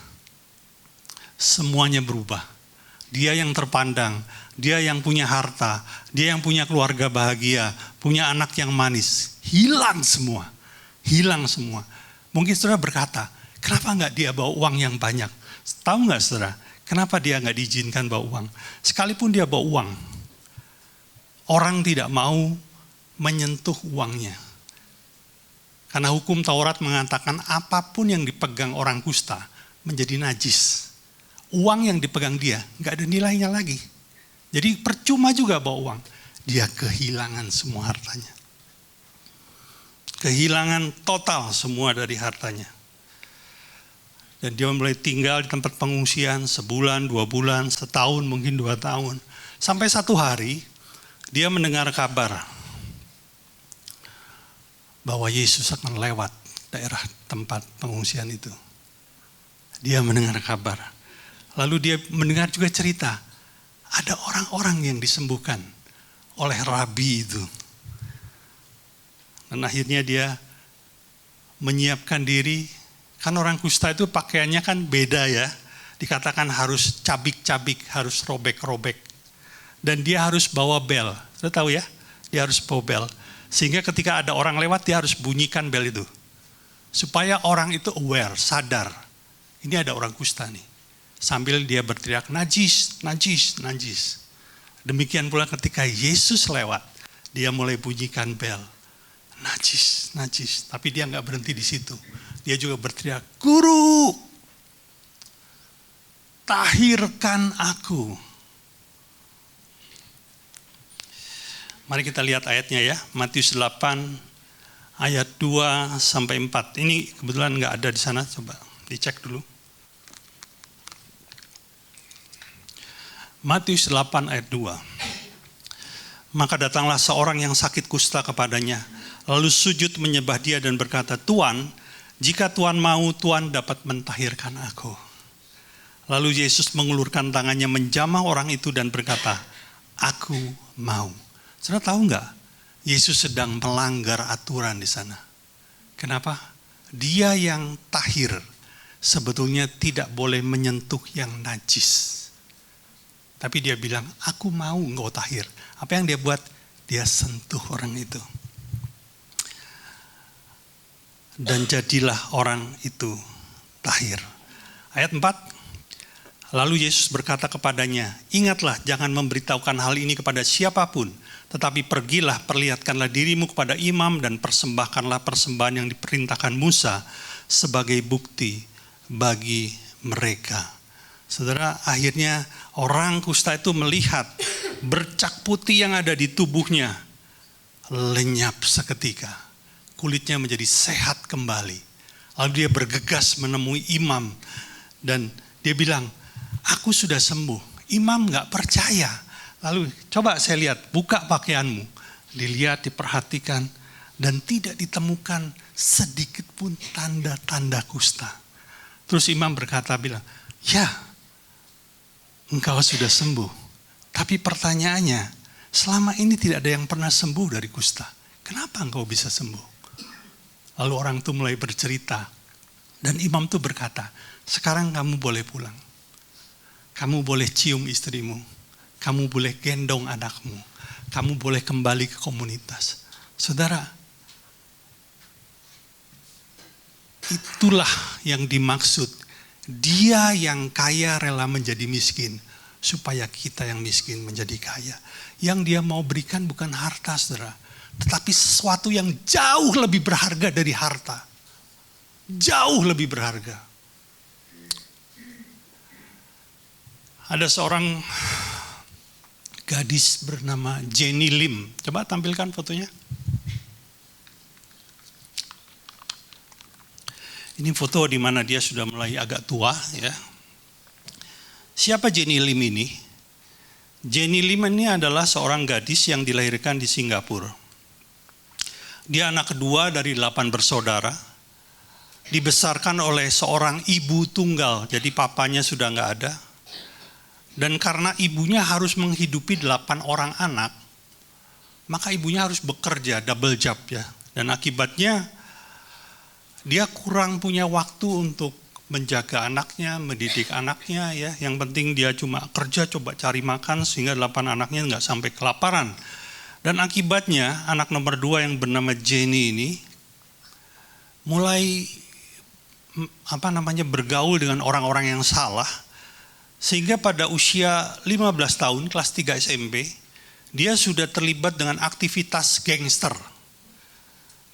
Semuanya berubah. Dia yang terpandang, dia yang punya harta, dia yang punya keluarga bahagia, punya anak yang manis, hilang semua. Hilang semua. Mungkin saudara berkata, kenapa nggak dia bawa uang yang banyak? Tahu nggak saudara, kenapa dia nggak diizinkan bawa uang? Sekalipun dia bawa uang, orang tidak mau menyentuh uangnya. Karena hukum Taurat mengatakan apapun yang dipegang orang kusta menjadi najis. Uang yang dipegang dia nggak ada nilainya lagi. Jadi percuma juga bawa uang. Dia kehilangan semua hartanya. Kehilangan total semua dari hartanya. Dan dia mulai tinggal di tempat pengungsian sebulan, 2 bulan, setahun, mungkin 2 tahun. Sampai satu hari dia mendengar kabar bahwa Yesus akan lewat daerah tempat pengungsian itu. Dia mendengar kabar. Lalu dia mendengar juga cerita, ada orang-orang yang disembuhkan oleh rabi itu. Dan akhirnya dia menyiapkan diri, kan orang kusta itu pakaiannya kan beda ya. Dikatakan harus cabik-cabik, harus robek-robek. Dan dia harus bawa bel, Anda tahu ya, dia harus bawa bel. Sehingga ketika ada orang lewat dia harus bunyikan bel itu. Supaya orang itu aware, sadar. Ini ada orang kusta nih. Sambil dia berteriak, najis, najis, najis. Demikian pula ketika Yesus lewat, dia mulai bunyikan bel. Najis, najis. Tapi dia nggak berhenti di situ. Dia juga berteriak, Guru, tahirkan aku. Mari kita lihat ayatnya ya. Matius 8 ayat 2 sampai 4. Ini kebetulan nggak ada di sana. Coba dicek dulu. Matius 8 ayat 2. Maka datanglah seorang yang sakit kusta kepadanya. Lalu sujud menyembah dia dan berkata, Tuan, jika Tuan mau, Tuan dapat mentahirkan aku. Lalu Yesus mengulurkan tangannya menjamah orang itu dan berkata, aku mau. Saudara tahu nggak? Yesus sedang melanggar aturan di sana. Kenapa? Dia yang tahir sebetulnya tidak boleh menyentuh yang najis. Tapi dia bilang, aku mau engkau tahir. Apa yang dia buat? Dia sentuh orang itu. Dan jadilah orang itu tahir. Ayat 4. Lalu Yesus berkata kepadanya, ingatlah jangan memberitahukan hal ini kepada siapapun, tetapi pergilah perlihatkanlah dirimu kepada imam dan persembahkanlah persembahan yang diperintahkan Musa sebagai bukti bagi mereka. Saudara, akhirnya orang kusta itu melihat bercak putih yang ada di tubuhnya lenyap seketika. Kulitnya menjadi sehat kembali. Lalu dia bergegas menemui imam dan dia bilang, aku sudah sembuh. Imam gak percaya. Lalu coba saya lihat, buka pakaianmu. Dilihat, diperhatikan dan tidak ditemukan sedikit pun tanda-tanda kusta. Terus imam berkata, bilang, ya engkau sudah sembuh. Tapi pertanyaannya, selama ini tidak ada yang pernah sembuh dari kusta. Kenapa engkau bisa sembuh? Lalu orang itu mulai bercerita. Dan imam itu berkata, sekarang kamu boleh pulang. Kamu boleh cium istrimu. Kamu boleh gendong anakmu. Kamu boleh kembali ke komunitas. Saudara, itulah yang dimaksud. Dia yang kaya rela menjadi miskin. Supaya kita yang miskin menjadi kaya. Yang dia mau berikan bukan harta, saudara. Tetapi sesuatu yang jauh lebih berharga dari harta. Jauh lebih berharga. Ada seorang gadis bernama Jenny Lim. Coba tampilkan fotonya. Ini foto di mana dia sudah mulai agak tua, ya. Siapa Jenny Lim ini? Jenny Lim ini adalah seorang gadis yang dilahirkan di Singapura. Dia anak kedua dari 8 bersaudara. dibesarkan oleh seorang ibu tunggal, jadi papanya sudah nggak ada. Dan karena ibunya harus menghidupi 8 orang anak, maka ibunya harus bekerja double job ya. Dan akibatnya dia kurang punya waktu untuk menjaga anaknya, mendidik anaknya ya. Yang penting dia cuma kerja, coba cari makan sehingga 8 anaknya nggak sampai kelaparan. Dan akibatnya anak nomor 2 yang bernama Jenny ini mulai bergaul dengan orang-orang yang salah. Sehingga pada usia 15 tahun, kelas 3 SMP, dia sudah terlibat dengan aktivitas gangster.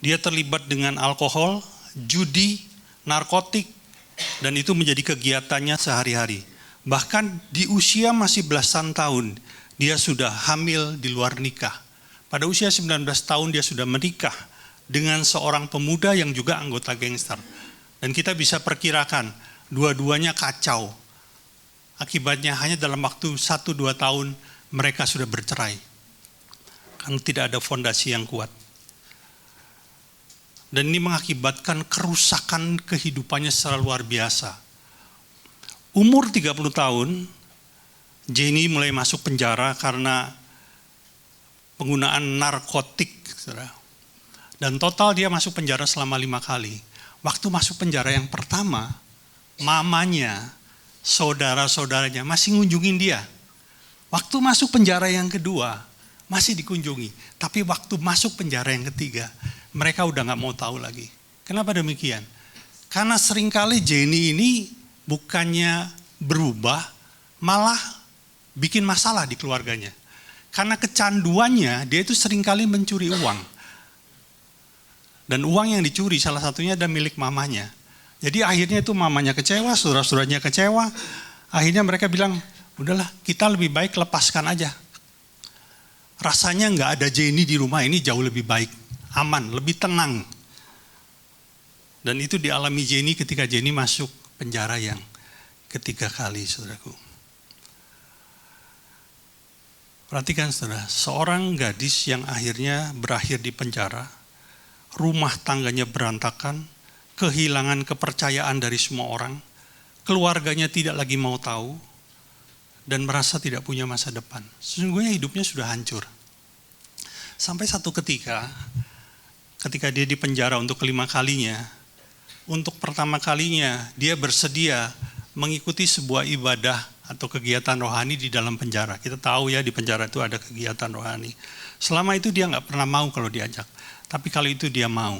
Dia terlibat dengan alkohol, judi, narkotik, dan itu menjadi kegiatannya sehari-hari. Bahkan di usia masih belasan tahun, dia sudah hamil di luar nikah. Pada usia 19 tahun dia sudah menikah dengan seorang pemuda yang juga anggota gangster. Dan kita bisa perkirakan, dua-duanya kacau. Akibatnya hanya dalam waktu 1-2 tahun mereka sudah bercerai. Karena tidak ada fondasi yang kuat. Dan ini mengakibatkan kerusakan kehidupannya secara luar biasa. Umur 30 tahun, Jenny mulai masuk penjara karena penggunaan narkotik. Dan total dia masuk penjara selama 5 kali. Waktu masuk penjara yang pertama, mamanya, saudara-saudaranya masih ngunjungin dia. Waktu masuk penjara yang kedua, masih dikunjungi. Tapi waktu masuk penjara yang ketiga, mereka udah gak mau tahu lagi. Kenapa demikian? Karena seringkali Jenny ini bukannya berubah, malah bikin masalah di keluarganya. Karena kecanduannya, dia itu seringkali mencuri uang. Dan uang yang dicuri salah satunya ada milik mamanya. Jadi akhirnya itu mamanya kecewa, saudara-saudaranya kecewa. Akhirnya mereka bilang, udahlah kita lebih baik lepaskan aja. Rasanya nggak ada Jenny di rumah ini jauh lebih baik, aman, lebih tenang. Dan itu dialami Jenny ketika Jenny masuk penjara yang ketiga kali, saudaraku. Perhatikan saudara, seorang gadis yang akhirnya berakhir di penjara, rumah tangganya berantakan, kehilangan kepercayaan dari semua orang, keluarganya tidak lagi mau tahu, dan merasa tidak punya masa depan. Sesungguhnya hidupnya sudah hancur. Sampai satu ketika dia di penjara untuk kelima kalinya, untuk pertama kalinya dia bersedia mengikuti sebuah ibadah atau kegiatan rohani di dalam penjara. Kita tahu ya di penjara itu ada kegiatan rohani. Selama itu dia nggak pernah mau kalau diajak, tapi kali itu dia mau.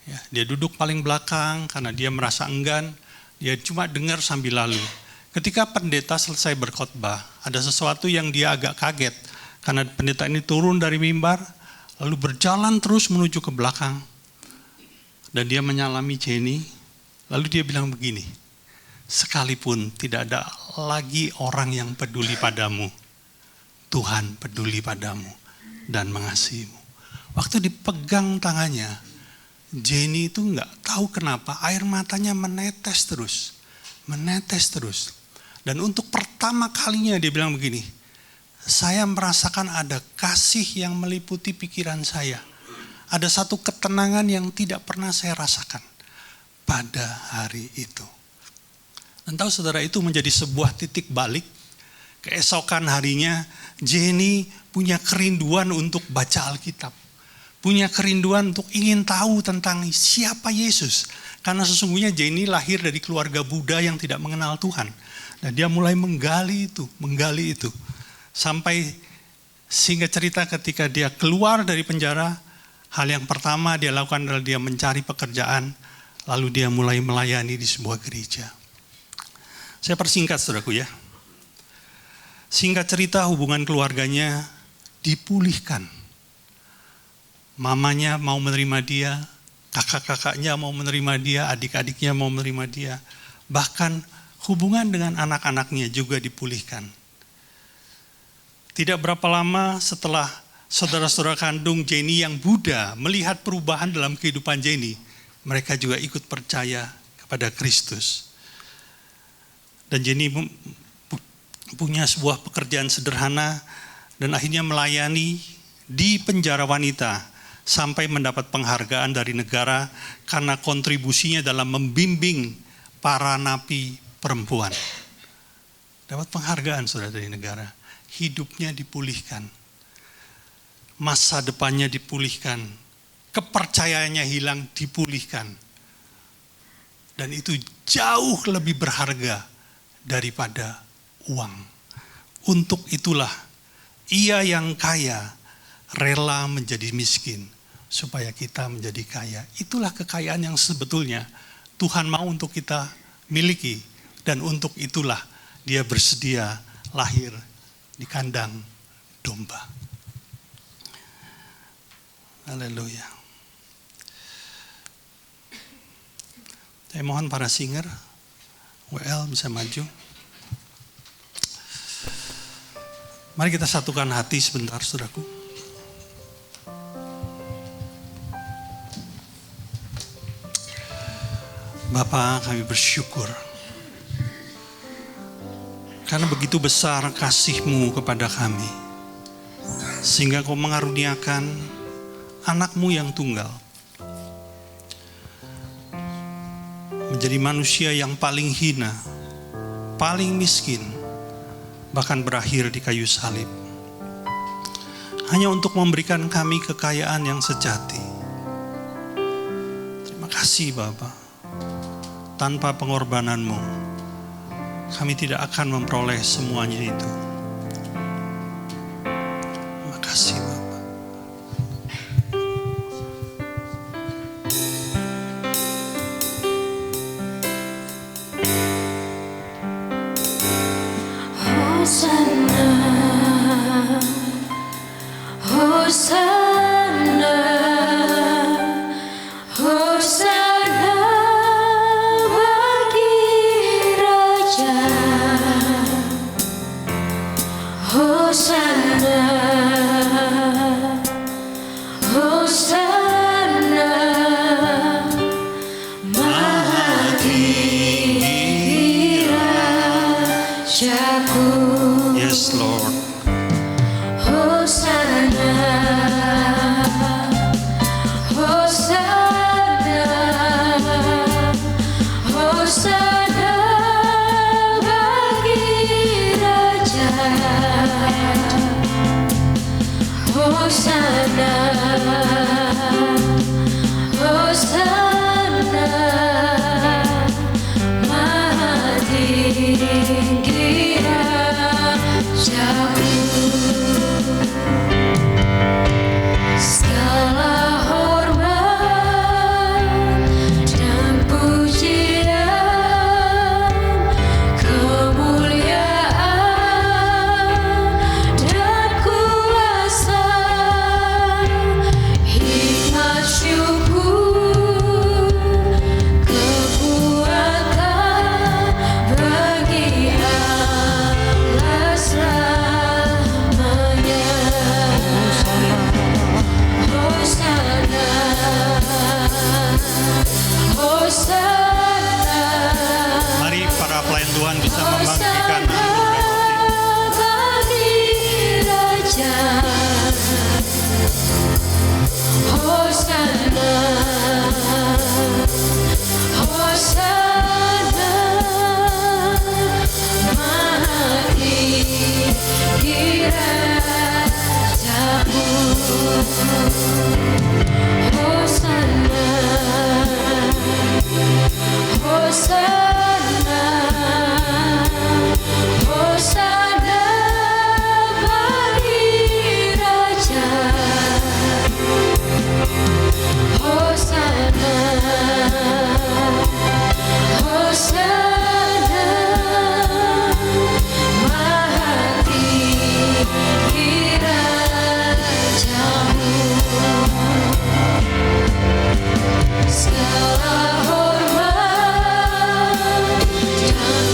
Ya, dia duduk paling belakang karena dia merasa enggan, dia cuma dengar sambil lalu. Ketika pendeta selesai berkhotbah, ada sesuatu yang dia agak kaget, karena pendeta ini turun dari mimbar, lalu berjalan terus menuju ke belakang, dan dia menyalami Jenny, lalu dia bilang begini, sekalipun tidak ada lagi orang yang peduli padamu, Tuhan peduli padamu dan mengasihimu. Waktu dipegang tangannya, Jenny itu nggak tahu kenapa air matanya menetes terus. Dan untuk pertama kalinya dia bilang begini, saya merasakan ada kasih yang meliputi pikiran saya. Ada satu ketenangan yang tidak pernah saya rasakan pada hari itu. Dan tahu saudara, itu menjadi sebuah titik balik. Keesokan harinya Jenny punya kerinduan untuk baca Alkitab. Punya kerinduan untuk ingin tahu tentang siapa Yesus. Karena sesungguhnya Jenny lahir dari keluarga Buddha yang tidak mengenal Tuhan. Dan dia mulai menggali itu. Sampai singkat cerita ketika dia keluar dari penjara, hal yang pertama dia lakukan adalah dia mencari pekerjaan. Lalu dia mulai melayani di sebuah gereja. Saya persingkat saudaraku ya. Singkat cerita hubungan keluarganya dipulihkan. Mamanya mau menerima dia, kakak-kakaknya mau menerima dia, adik-adiknya mau menerima dia. Bahkan hubungan dengan anak-anaknya juga dipulihkan. Tidak berapa lama setelah saudara-saudara kandung Jenny yang Buddha melihat perubahan dalam kehidupan Jenny, mereka juga ikut percaya kepada Kristus. Dan Jenny punya sebuah pekerjaan sederhana dan akhirnya melayani di penjara wanita sampai mendapat penghargaan dari negara karena kontribusinya dalam membimbing para napi perempuan. Dapat penghargaan saudara dari negara. Hidupnya dipulihkan. Masa depannya dipulihkan. Kepercayaannya hilang, dipulihkan. Dan itu jauh lebih berharga daripada uang. Untuk itulah ia yang kaya rela menjadi miskin supaya kita menjadi kaya. Itulah kekayaan yang sebetulnya Tuhan mau untuk kita miliki. Dan untuk itulah dia bersedia lahir di kandang domba. Haleluya. Saya mohon para singer, WL bisa maju. Mari kita satukan hati sebentar, saudaraku. Bapa, kami bersyukur karena begitu besar kasih-Mu kepada kami, sehingga Kau mengaruniakan anak-Mu yang tunggal menjadi manusia yang paling hina, paling miskin, bahkan berakhir di kayu salib, hanya untuk memberikan kami kekayaan yang sejati. Terima kasih Bapa. Tanpa pengorbanan-Mu, kami tidak akan memperoleh semuanya itu. Terima kasih Bapa. Hosana, Hosana, Hosana bagi Raja. Hosana, Hosana, Maha Tinggi Rajaku. Yes, Lord. Hosana, Hosana, Hosana bagi Raja. Hosana, Hosana, Maha Tinggi Rajaku. Segala hormat dan pujian, kemuliaan dan kuasa, hikmat syukur, kekuatan bagi Allah selamanya. Hosana, Hosana. Mari para pelayan Tuhan bisa membangkitkan bagi Raja. Hosana, Hosana, Maha Tinggi Rajaku. Hosana, Hosana, Hosana bagi Raja. Hosana, Hosana, Maha Tinggi Rajamu. Segala hormat dan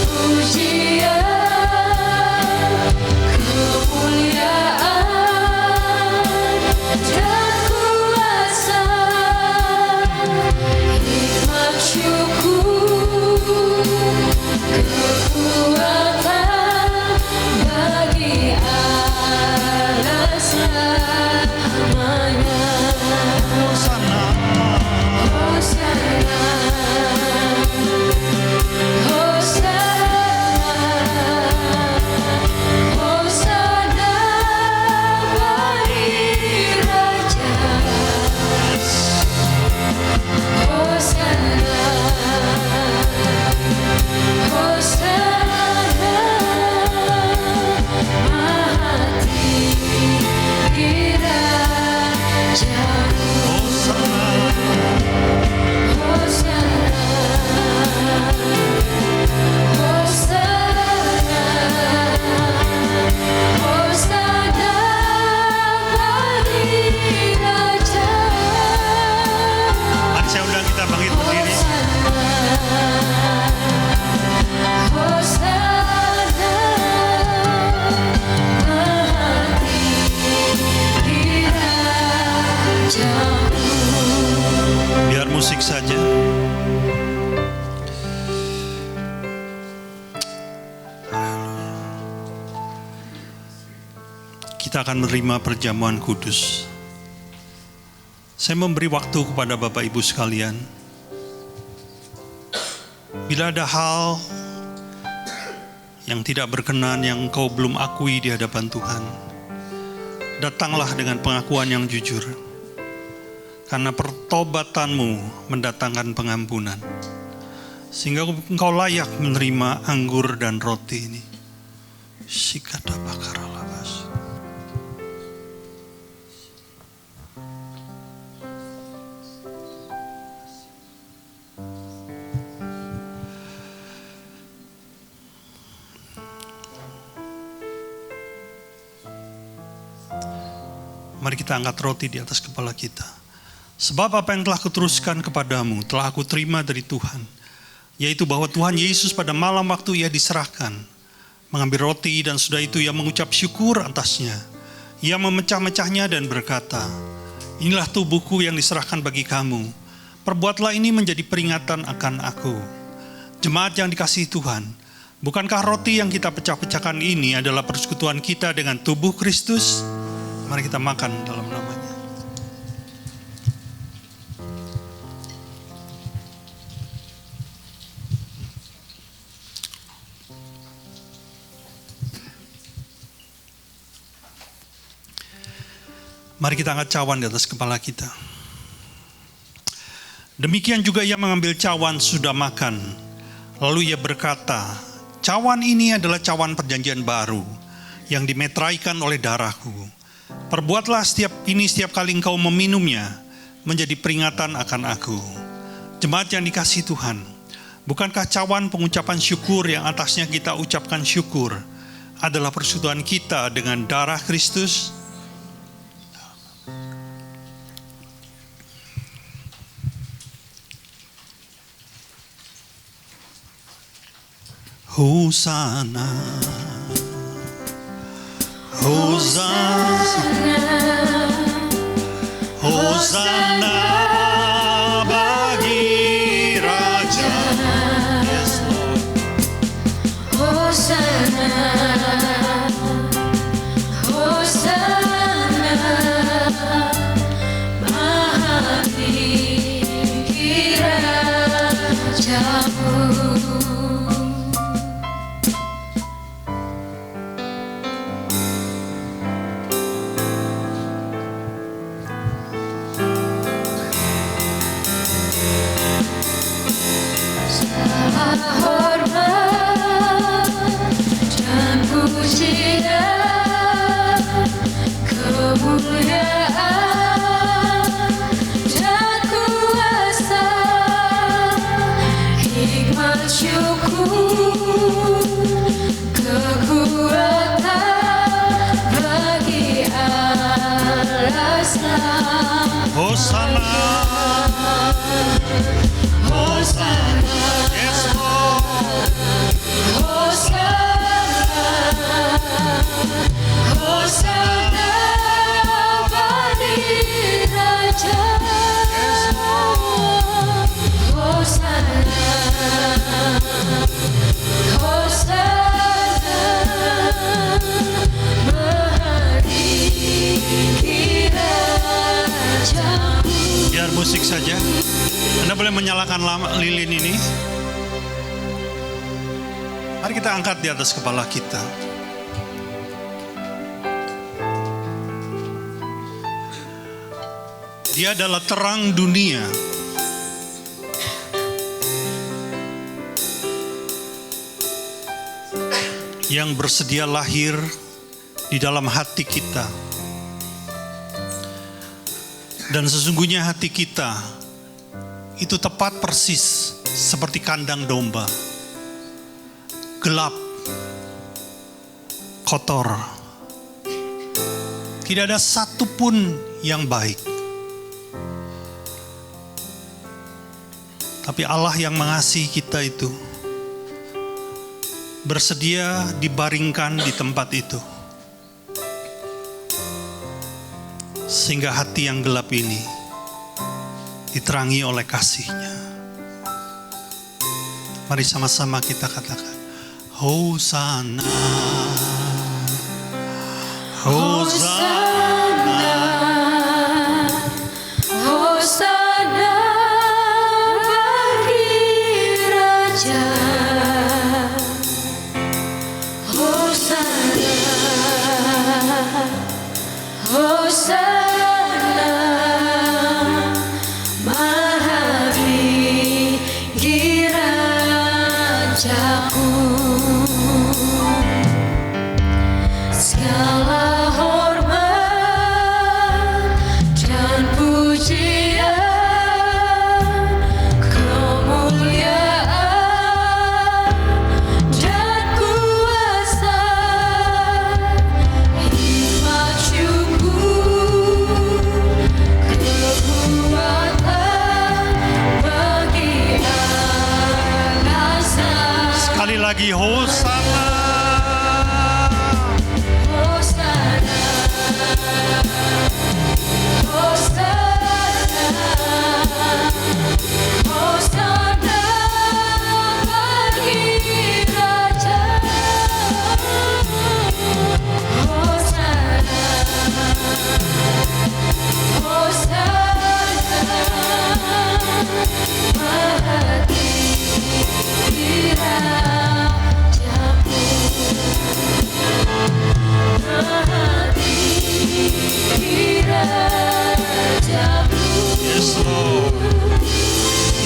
kita akan menerima perjamuan kudus. Saya memberi waktu kepada Bapak Ibu sekalian. Bila ada hal yang tidak berkenan, yang engkau belum akui di hadapan Tuhan, datanglah dengan pengakuan yang jujur. Karena pertobatanmu mendatangkan pengampunan. Sehingga engkau layak menerima anggur dan roti ini. Sikata bakara labas. Mari kita angkat roti di atas kepala kita. Sebab apa yang telah kuteruskan kepadamu telah aku terima dari Tuhan, yaitu bahwa Tuhan Yesus pada malam waktu ia diserahkan, mengambil roti dan sudah itu ia mengucap syukur atasnya. Ia memecah-mecahnya dan berkata, inilah tubuhku yang diserahkan bagi kamu. Perbuatlah ini menjadi peringatan akan aku. Jemaat yang dikasihi Tuhan, bukankah roti yang kita pecah-pecahkan ini adalah persekutuan kita dengan tubuh Kristus? Mari kita makan dalam namanya. Mari kita angkat cawan di atas kepala kita. Demikian juga ia mengambil cawan sudah makan. Lalu ia berkata, cawan ini adalah cawan perjanjian baru yang dimeteraikan oleh darahku. Perbuatlah setiap kali engkau meminumnya menjadi peringatan akan aku. Jemaat yang dikasihi Tuhan, bukankah cawan pengucapan syukur yang atasnya kita ucapkan syukur adalah persekutuan kita dengan darah Kristus? Hosana, Hosana, Hosana bagi Raja. Yes, Lord. Hosana, Hosana, Maha tinggi Rajamu. Hormat dan pujian, kemuliaan dan kuasa, hikmat syukur, kekuatan bagi Allah Sang. Hosana, Hosana. Hosana bagi Raja. Hosana, Hosana, Maha tinggi Rajamu. Biar musik saja. Anda boleh menyalakan lilin ini. Mari kita angkat di atas kepala kita. Dia adalah terang dunia. Yang bersedia lahir di dalam hati kita. Dan sesungguhnya hati kita itu tepat persis seperti kandang domba. Gelap, kotor. Tidak ada satupun yang baik. Tapi Allah yang mengasihi kita itu bersedia dibaringkan di tempat itu. Sehingga hati yang gelap ini diterangi oleh kasih-Nya. Mari sama-sama kita katakan, Hosana, Hosana, Hosana bagi Raja. Hosana, Hosana Maha tinggi Rajaku. Segala hormat dan pujian, kemuliaan dan kuasa, hikmat syukur, kekuatan bagi Allah. sekali lagi Hosana. Yes, Lord.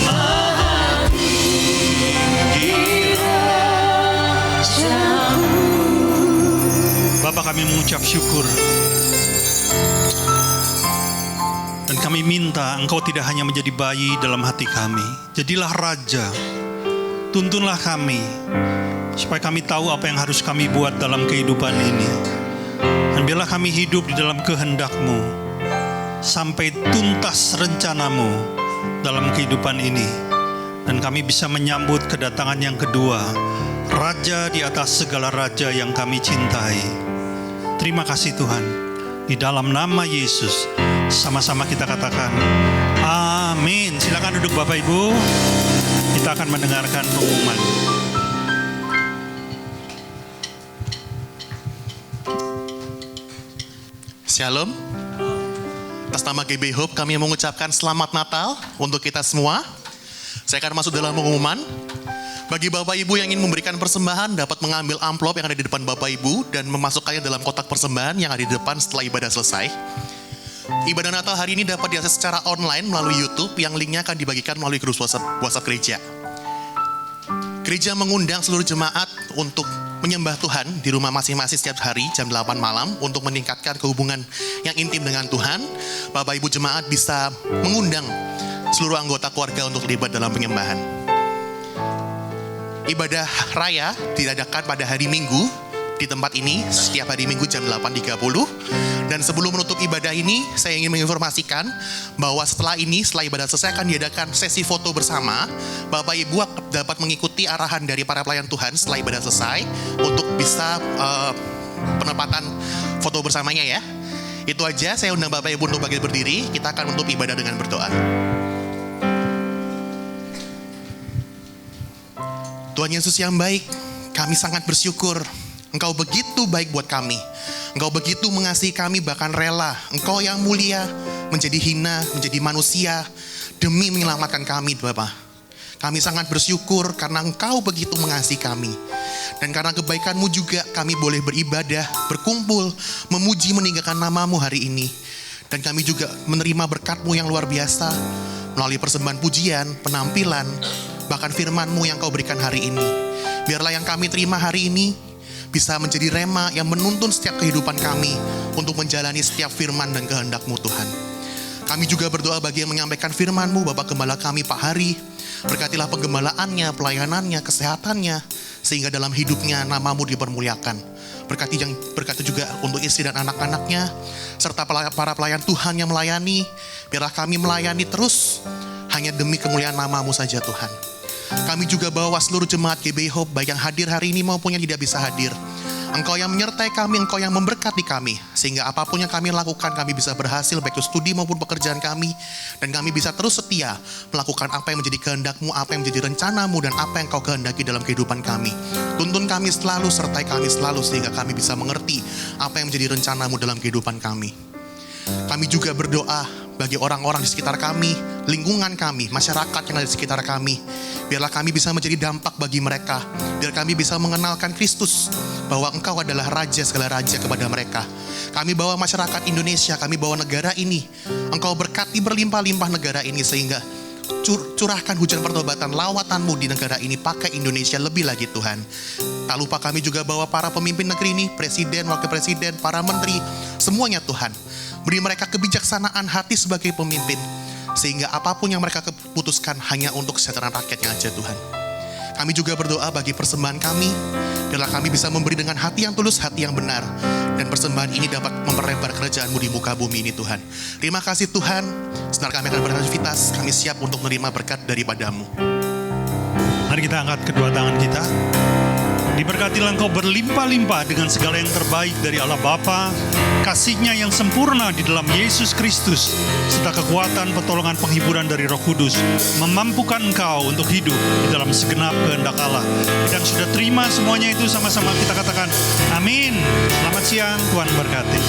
Maha tinggi Rajamu. Bapa, kami mengucap syukur. Dan kami minta Engkau tidak hanya menjadi bayi dalam hati kami. Jadilah Raja. Tuntunlah kami. Supaya kami tahu apa yang harus kami buat dalam kehidupan ini. Dan biarlah kami hidup di dalam kehendak-Mu. Sampai tuntas rencanamu dalam kehidupan ini. Dan kami bisa menyambut kedatangan yang kedua, Raja di atas segala raja yang kami cintai. Terima kasih Tuhan. Di dalam nama Yesus, sama-sama kita katakan amin. Silakan duduk Bapak Ibu. Kita akan mendengarkan pengumuman. Shalom. Atas nama GB Hope kami mengucapkan selamat Natal untuk kita semua. Saya akan masuk dalam pengumuman. Bagi Bapak Ibu yang ingin memberikan persembahan dapat mengambil amplop yang ada di depan Bapak Ibu dan memasukkannya dalam kotak persembahan yang ada di depan setelah ibadah selesai. Ibadah Natal hari ini dapat diakses secara online melalui YouTube yang linknya akan dibagikan melalui grup WhatsApp gereja. Gereja mengundang seluruh jemaat untuk menyembah Tuhan di rumah masing-masing setiap hari jam 8 malam untuk meningkatkan kehubungan yang intim dengan Tuhan. Bapak Ibu jemaat bisa mengundang seluruh anggota keluarga untuk terlibat dalam penyembahan. Ibadah raya diadakan pada hari Minggu di tempat ini setiap hari Minggu jam 8.30. Dan sebelum menutup ibadah ini, saya ingin menginformasikan bahwa setelah ibadah selesai akan diadakan sesi foto bersama. Bapak Ibu dapat mengikuti arahan dari para pelayan Tuhan setelah ibadah selesai untuk bisa penempatan foto bersamanya ya. Itu aja, saya undang Bapak Ibu untuk bangkit berdiri. Kita akan menutup ibadah dengan berdoa. Tuhan Yesus yang baik, kami sangat bersyukur. Engkau begitu baik buat kami. Engkau begitu mengasihi kami bahkan rela. Engkau yang mulia menjadi hina, menjadi manusia demi menyelamatkan kami Bapa. Kami sangat bersyukur karena Engkau begitu mengasihi kami. Dan karena kebaikan-Mu juga kami boleh beribadah, berkumpul, memuji meninggikan nama-Mu hari ini. Dan kami juga menerima berkat-Mu yang luar biasa melalui persembahan pujian, penampilan, bahkan firman-Mu yang Kau berikan hari ini. Biarlah yang kami terima hari ini bisa menjadi rema yang menuntun setiap kehidupan kami untuk menjalani setiap firman dan kehendak-Mu Tuhan. Kami juga berdoa bagi yang menyampaikan firman-Mu, Bapak Gembala kami Pak Hari. Berkatilah penggembalaannya, pelayanannya, kesehatannya, sehingga dalam hidupnya nama-Mu dipermuliakan. Berkati juga untuk istri dan anak-anaknya, serta para pelayan Tuhan yang melayani. Biarlah kami melayani terus hanya demi kemuliaan nama-Mu saja Tuhan. Kami juga bawa seluruh jemaat GB Hope, baik yang hadir hari ini maupun yang tidak bisa hadir. Engkau yang menyertai kami, Engkau yang memberkati kami. Sehingga apapun yang kami lakukan, kami bisa berhasil baik itu studi maupun pekerjaan kami. Dan kami bisa terus setia melakukan apa yang menjadi kehendak-Mu, apa yang menjadi rencana-Mu, dan apa yang Kau kehendaki dalam kehidupan kami. Tuntun kami selalu, sertai kami selalu, sehingga kami bisa mengerti apa yang menjadi rencana-Mu dalam kehidupan kami. Kami juga berdoa bagi orang-orang di sekitar kami, lingkungan kami, masyarakat yang ada di sekitar kami. Biarlah kami bisa menjadi dampak bagi mereka. Biar kami bisa mengenalkan Kristus, bahwa Engkau adalah Raja segala Raja kepada mereka. Kami bawa masyarakat Indonesia, kami bawa negara ini. Engkau berkati berlimpah-limpah negara ini, sehingga curahkan hujan pertobatan lawatan-Mu di negara ini, pakai Indonesia lebih lagi Tuhan. Tak lupa kami juga bawa para pemimpin negeri ini, presiden, wakil presiden, para menteri, semuanya Tuhan. Beri mereka kebijaksanaan hati sebagai pemimpin, sehingga apapun yang mereka keputuskan hanya untuk kesejahteraan rakyatnya aja Tuhan. Kami juga berdoa bagi persembahan kami, biarlah kami bisa memberi dengan hati yang tulus, hati yang benar, dan persembahan ini dapat memperlebar kerajaan-Mu di muka bumi ini Tuhan. Terima kasih Tuhan, sebentar kami akan beraktivitas, kami siap untuk menerima berkat daripada-Mu. Mari kita angkat kedua tangan kita. Diberkatilah engkau berlimpah-limpah dengan segala yang terbaik dari Allah Bapa, kasih-Nya yang sempurna di dalam Yesus Kristus, serta kekuatan pertolongan penghiburan dari Roh Kudus, memampukan engkau untuk hidup di dalam segenap kehendak Allah. Kita sudah terima semuanya itu, sama-sama kita katakan amin. Selamat siang, Tuhan berkati.